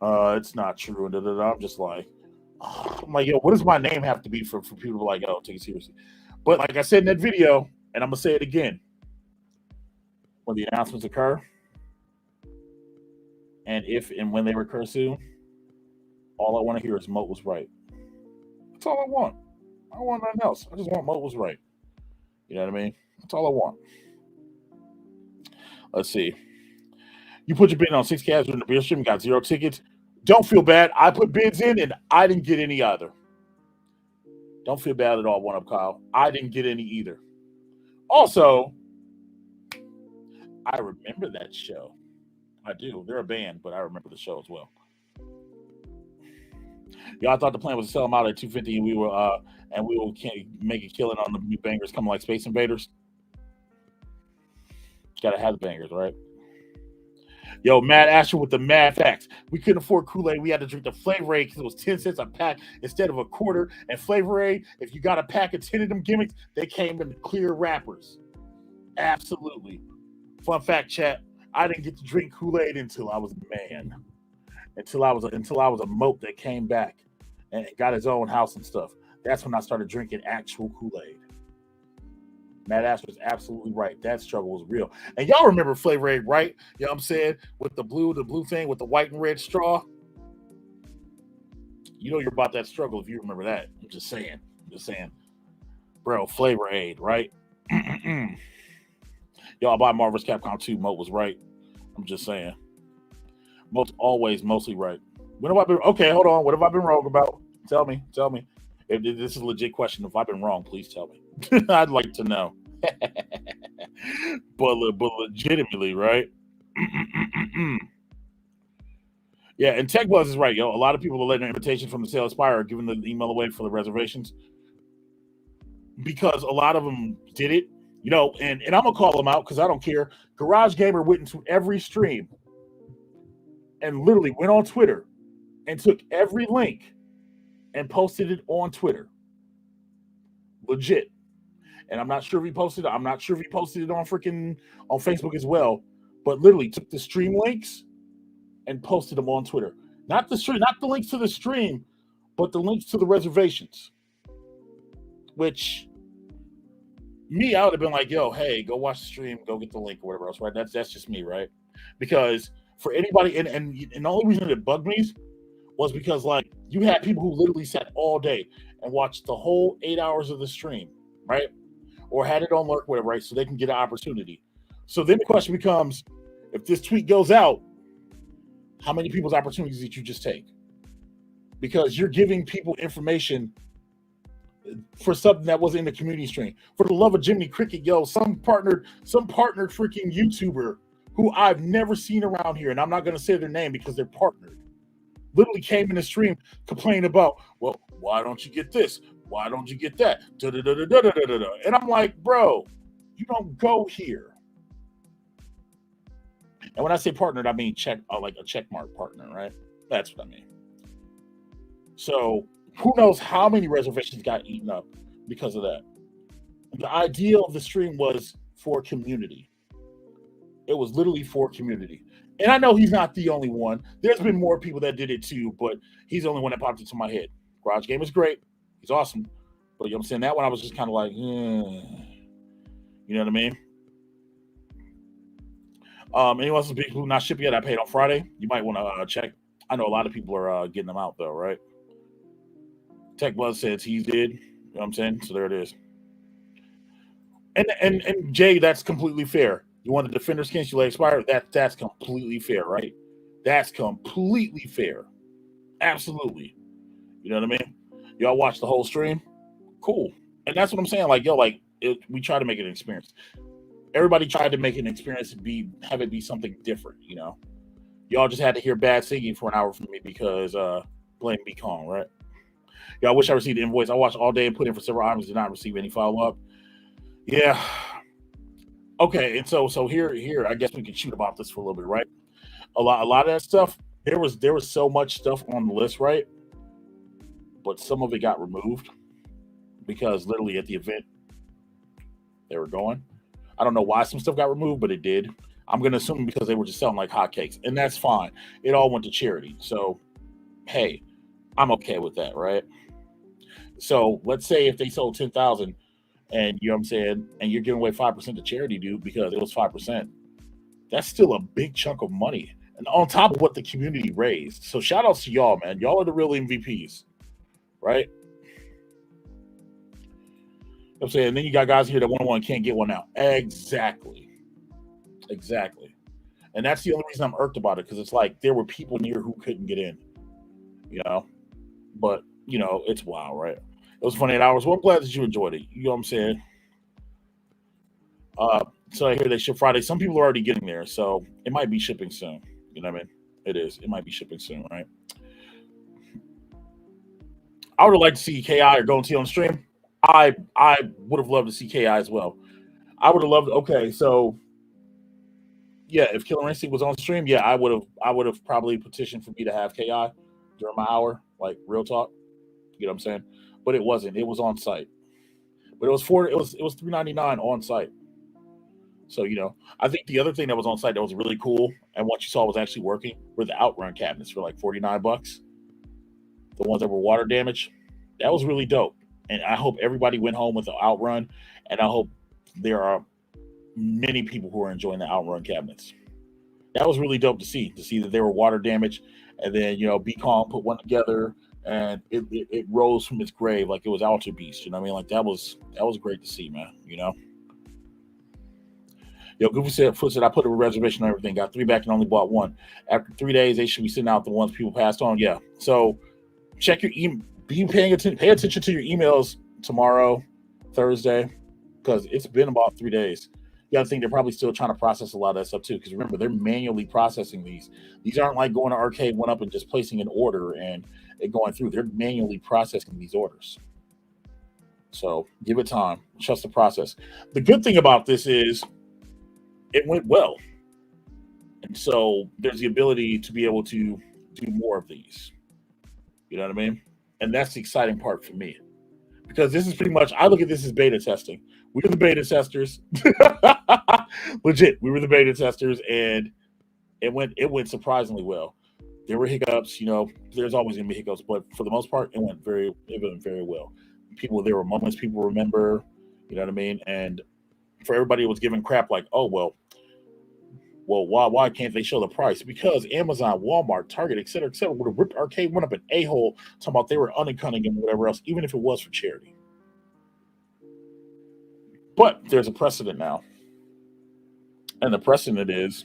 it's not true. And I'm just like, I'm like, yo, what does my name have to be for people to be like, oh, take it seriously? But like I said in that video, and I'm gonna say it again, when the announcements occur, and if and when they recur soon, all I want to hear is Moat was right. That's all I want. I don't want nothing else. I just want Moat was right. You know what I mean? That's all I want. Let's see. You put your bid on 6 cabs during the beer stream, got 0 tickets. Don't feel bad. I put bids in and I didn't get any either. Don't feel bad at all, One Up Kyle. I didn't get any either. Also, I remember that show. I do. They're a band, but I remember the show as well. Y'all thought the plan was to sell them out at $250 and we will make a killing on the new bangers coming like Space Invaders. Gotta have the bangers, right? Yo, Mad Asher with the mad facts. We couldn't afford Kool-Aid. We had to drink the Flavor Aid because it was 10 cents a pack instead of a quarter. And Flavor Aid, if you got a pack of 10 of them gimmicks, they came in clear wrappers. Absolutely. Fun fact, chat. I didn't get to drink Kool-Aid until I was a man. Until I was a moat that came back and got his own house and stuff. That's when I started drinking actual Kool-Aid. Matt Asher is absolutely right. That struggle was real. And y'all remember Flavor Aid, right? You know what I'm saying? With the blue thing with the white and red straw. You know you're about that struggle if you remember that. I'm just saying. Bro, Flavor Aid, right? Y'all buy Marvel's Capcom 2. Moat was right. I'm just saying. Mostly right. When have I been? Okay, hold on. What have I been wrong about? Tell me. If this is a legit question, if I've been wrong, please tell me. I'd like to know. but legitimately, right? Yeah, and Tech Buzz is right, yo. A lot of people are letting invitations from the sale expire or giving the email away for the reservations because a lot of them did it, you know. And I'm gonna call them out because I don't care. Garage Gamer went into every stream and literally went on Twitter and took every link and posted it on Twitter. Legit. And I'm not sure if he posted it. I'm not sure if he posted it on Facebook as well. But literally took the stream links and posted them on Twitter. Not the links to the stream, but the links to the reservations. Which I would have been like, yo, hey, go watch the stream, go get the link or whatever else, right? That's just me, right? Because for anybody, and the only reason it bugged me was because like you had people who literally sat all day and watched the whole 8 hours of the stream, right? Or had it on lurk, whatever, right? So they can get an opportunity. So then the question becomes, if this tweet goes out, how many people's opportunities did you just take? Because you're giving people information for something that wasn't in the community stream. For the love of Jiminy Cricket, yo, some partnered freaking YouTuber who I've never seen around here, and I'm not going to say their name because they're partnered, literally came in the stream complaining about, well, why don't you get this? Why don't you get that? And I'm like, bro, you don't go here. And when I say partnered, I mean like a checkmark partner, right? That's what I mean. So who knows how many reservations got eaten up because of that. The idea of the stream was for community. It was literally for community. And I know he's not the only one. There's been more people that did it too, but he's the only one that popped into my head. Garage Game is great. He's awesome. But you know what I'm saying? That one I was just kind of like, you know what I mean? Anyone else who's not shipped yet? I paid on Friday. You might want to check. I know a lot of people are getting them out though, right? Tech Buzz says he did. You know what I'm saying? So there it is. And Jay, that's completely fair. You want the Defender skins you let expire? That's completely fair, right? That's completely fair. Absolutely. You know what I mean? Y'all watch the whole stream? Cool. And that's what I'm saying. Like, yo, like we try to make it an experience. Everybody tried to make an experience have it be something different, you know. Y'all just had to hear bad singing for an hour from me because blame Be Calm, right? Yeah, I wish I received the invoice. I watched all day and put in for several items, did not receive any follow up. Yeah. Okay, and so here I guess we can shoot about this for a little bit, right? A lot of that stuff. There was so much stuff on the list, right? But some of it got removed because literally at the event they were going. I don't know why some stuff got removed, but it did. I'm gonna assume because they were just selling like hotcakes, and that's fine. It all went to charity, so hey, I'm okay with that, right? So let's say if they sold 10,000, and you know what I'm saying, and you're giving away 5% to charity, dude, because it was 5%. That's still a big chunk of money, and on top of what the community raised. So shout outs to y'all, man. Y'all are the real MVPs, right? I'm saying, and then you got guys here that one can't get one out. Exactly. And that's the only reason I'm irked about it, because it's like there were people near who couldn't get in, you know. But it's wild, right? It was 28 hours. Well, I'm glad that you enjoyed it. You know what I'm saying? So I hear they ship Friday. Some people are already getting there, so it might be shipping soon. You know what I mean? It is. It might be shipping soon, right? I would have liked to see Ki or Golden T on stream. I would have loved to see Ki as well. I would have loved. Okay, so yeah, if Killer Instinct was on stream, yeah, I would have probably petitioned for me to have Ki during my hour, like real talk. You know what I'm saying? But it wasn't. It was on site. But it was $3.99 on site. So I think the other thing that was on site that was really cool and what you saw was actually working were the outrun cabinets for like $49. The ones that were water damaged. That was really dope. And I hope everybody went home with the outrun. And I hope there are many people who are enjoying the outrun cabinets. That was really dope to see that they were water damaged. And then, Be Calm put one together and it rose from its grave like it was Alter Beast. You know what I mean? Like that was great to see, man. Goofy said, I put a reservation on everything, got 3 back and only bought 1. After 3 days, they should be sending out the ones people passed on. Yeah. So check your email. Pay attention to your emails tomorrow, Thursday, because it's been about 3 days. You got to think they're probably still trying to process a lot of that stuff too. Because remember, they're manually processing these. These aren't like going to Arcade One Up and just placing an order and it going through. They're manually processing these orders. So give it time. Trust the process. The good thing about this is it went well. And so there's the ability to be able to do more of these. You know what I mean? And that's the exciting part for me. Because this is pretty much, I look at this as beta testing. We were the beta testers. Legit, we were the beta testers, and it went surprisingly well. There were hiccups, there's always gonna be hiccups, but for the most part, it went very well. There were moments people remember, you know what I mean? And for everybody it was giving crap like, oh well, why can't they show the price? Because Amazon, Walmart, Target, et cetera, would have ripped Arcade One Up an a-hole talking about they were uncunning and whatever else, even if it was for charity. But there's a precedent now. And the precedent is,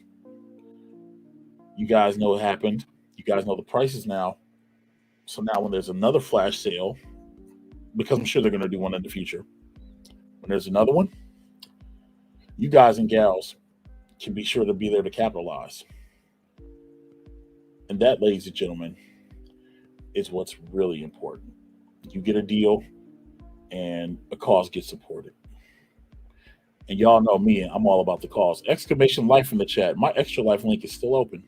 you guys know what happened. You guys know the prices now. So now when there's another flash sale, because I'm sure they're going to do one in the future, when there's another one, you guys and gals can be sure to be there to capitalize. And that, ladies and gentlemen, is what's really important. You get a deal and a cause gets supported. And y'all know me, I'm all about the cause. Exclamation life in the chat. My Extra Life link is still open.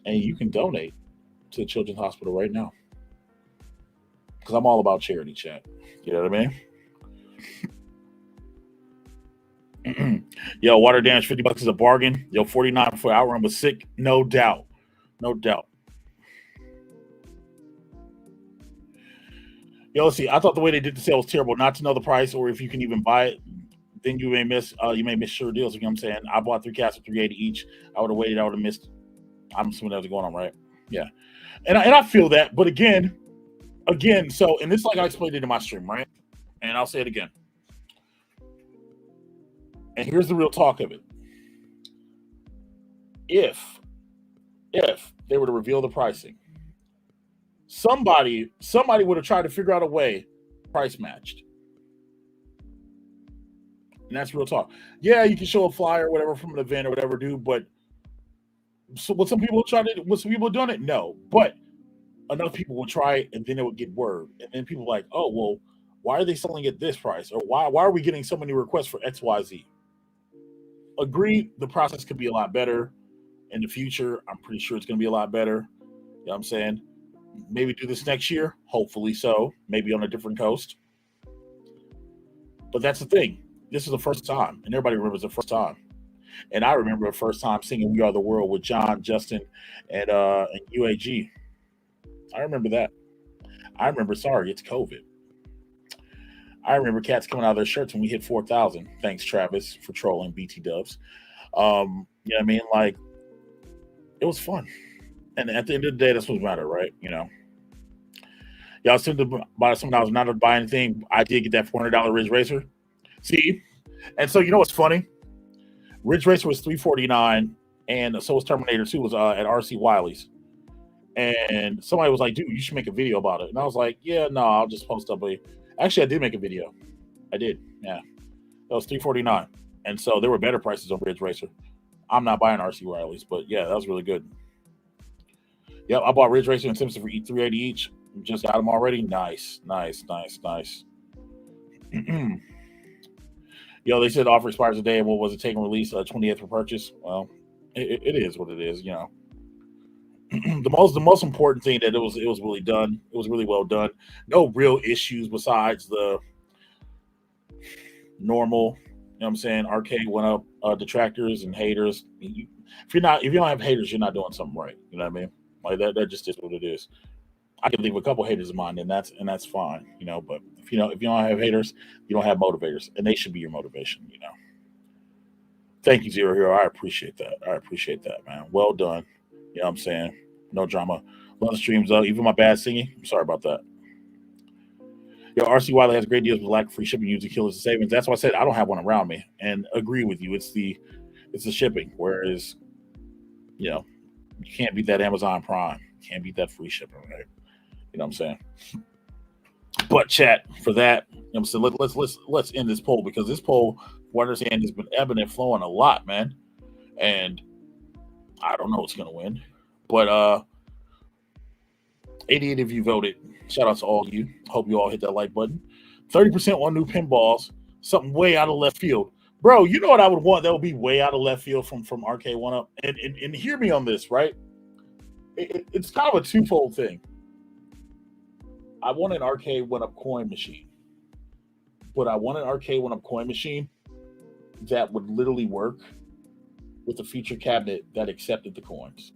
And you can donate to the Children's Hospital right now. Because I'm all about charity, chat. You know what I mean? Yo, water damage, $50 is a bargain. Yo, $49 for outrun was sick. No doubt. Yo, let's see. I thought the way they did the sale was terrible. Not to know the price or if you can even buy it, then you may miss sure deals. You know what I'm saying? I bought 3 cats for $380 each. I would have waited. I would have missed. I'm assuming that was going on, right? Yeah. And I feel that. But again, so, and it's like I explained it in my stream, right? And I'll say it again. And here's the real talk of it. If they were to reveal the pricing, somebody would have tried to figure out a way price matched. And that's real talk. Yeah, you can show a flyer or whatever from an event or whatever, dude. But so what some people doing it? No. But enough people would try it, and then it would get word, and then people were like, oh well, why are they selling at this price, or why are we getting so many requests for XYZ? Agreed, the process could be a lot better in the future. I'm pretty sure it's going to be a lot better. You know what I'm saying? Maybe do this next year. Hopefully so. Maybe on a different coast. But that's the thing. This is the first time, and everybody remembers the first time. And I remember the first time singing "We Are the World" with John, Justin, and UAG. I remember that. I remember "Sorry, It's COVID." I remember cats coming out of their shirts when we hit 4,000. Thanks, Travis, for trolling BT Dubs. You know what I mean? Like, it was fun. And at the end of the day, that's what matters, right? You know, y'all seem to buy something I was not to buy anything. I did get that $400 Ridge Racer. See? And so, you know what's funny? Ridge Racer was $349, and so was Terminator 2 was at RC Wiley's. And somebody was like, dude, you should make a video about it. And I was like, yeah, no, I'll just post up a. Actually, I did make a video. I did. Yeah. That was $349. And so there were better prices on Ridge Racer. I'm not buying RC Wiley's, but yeah, that was really good. Yep, I bought Ridge Racer and Simpson for $380 each. Just got them already. Nice. Yo, they said the offer expires today. What was it taking release? 20th for purchase. Well, it is what it is. You know, the most important thing that it was really done. It was really well done. No real issues besides the normal. You know what I'm saying? Arcade went up. Detractors and haters. If you don't have haters, you're not doing something right. You know what I mean? Like that just is what it is. I can leave a couple haters of mine, and that's fine, you know. But if you don't have haters, you don't have motivators, and they should be your motivation, you know. Thank you, Zero Hero. I appreciate that, man. Well done. You know what I'm saying? No drama. Love the streams though. Even my bad singing. I'm sorry about that. Yo, RC Wiley has great deals with lack of free shipping, using killers and savings. That's why I said I don't have one around me, and agree with you. It's the shipping. Whereas, you know, you can't beat that Amazon Prime. You can't beat that free shipping, right? You know what I'm saying? But chat for that, you know what I'm saying, let's end this poll, because this poll, what I understand, has been ebbing and flowing a lot, man. And I don't know what's gonna win. But 88 of you voted. Shout out to all of you. Hope you all hit that like button. 30% want new pinballs. Something way out of left field. Bro, you know what I would want that would be way out of left field from Arcade One Up? And hear me on this, right? It's kind of a twofold thing. I want an Arcade One Up coin machine, but I want an Arcade One Up coin machine that would literally work with a feature cabinet that accepted the coins,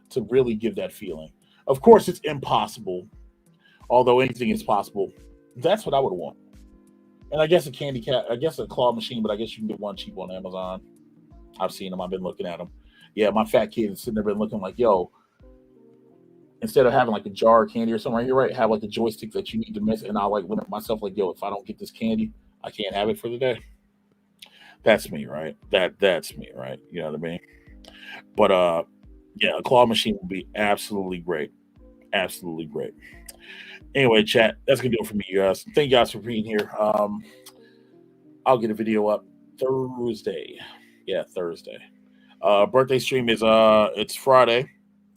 to really give that feeling. Of course, it's impossible, although anything is possible. That's what I would want. And I guess a claw machine, but I guess you can get one cheap on Amazon. I've seen them. I've been looking at them. Yeah, my fat kid is sitting there been looking like, yo, instead of having like a jar of candy or something right here, right, have like a joystick that you need to miss, and I'll like limit myself, like, yo, if I don't get this candy, I can't have it for the day. That's me, right? That's me, right? You know what I mean? But yeah, a claw machine would be absolutely great. Absolutely great. Anyway, chat, that's gonna do it for me, you guys. Thank you guys for being here. I'll get a video up Thursday. Yeah, Thursday. Birthday stream is it's Friday.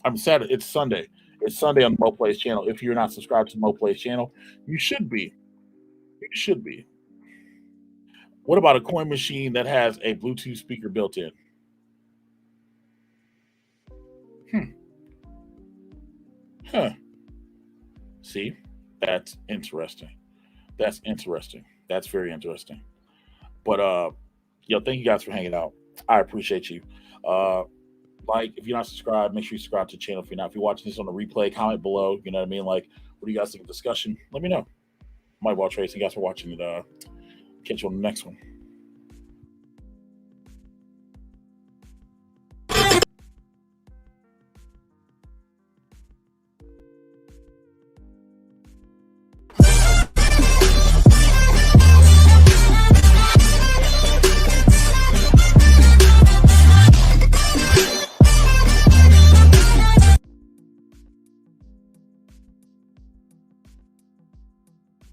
I'm Saturday. It's Sunday. It's Sunday on the Mo Plays channel. If you're not subscribed to the Mo Plays channel, you should be. You should be. What about a coin machine that has a Bluetooth speaker built in? Huh. See, that's interesting. That's interesting. That's very interesting. But yo, thank you guys for hanging out. I appreciate you. Like, if you're not subscribed, make sure you subscribe to the channel. If you're watching this on the replay, comment below. You know what I mean? Like, what do you guys think of the discussion? Let me know. My Ball Trace. Thank you guys for watching it. Catch you on the next one.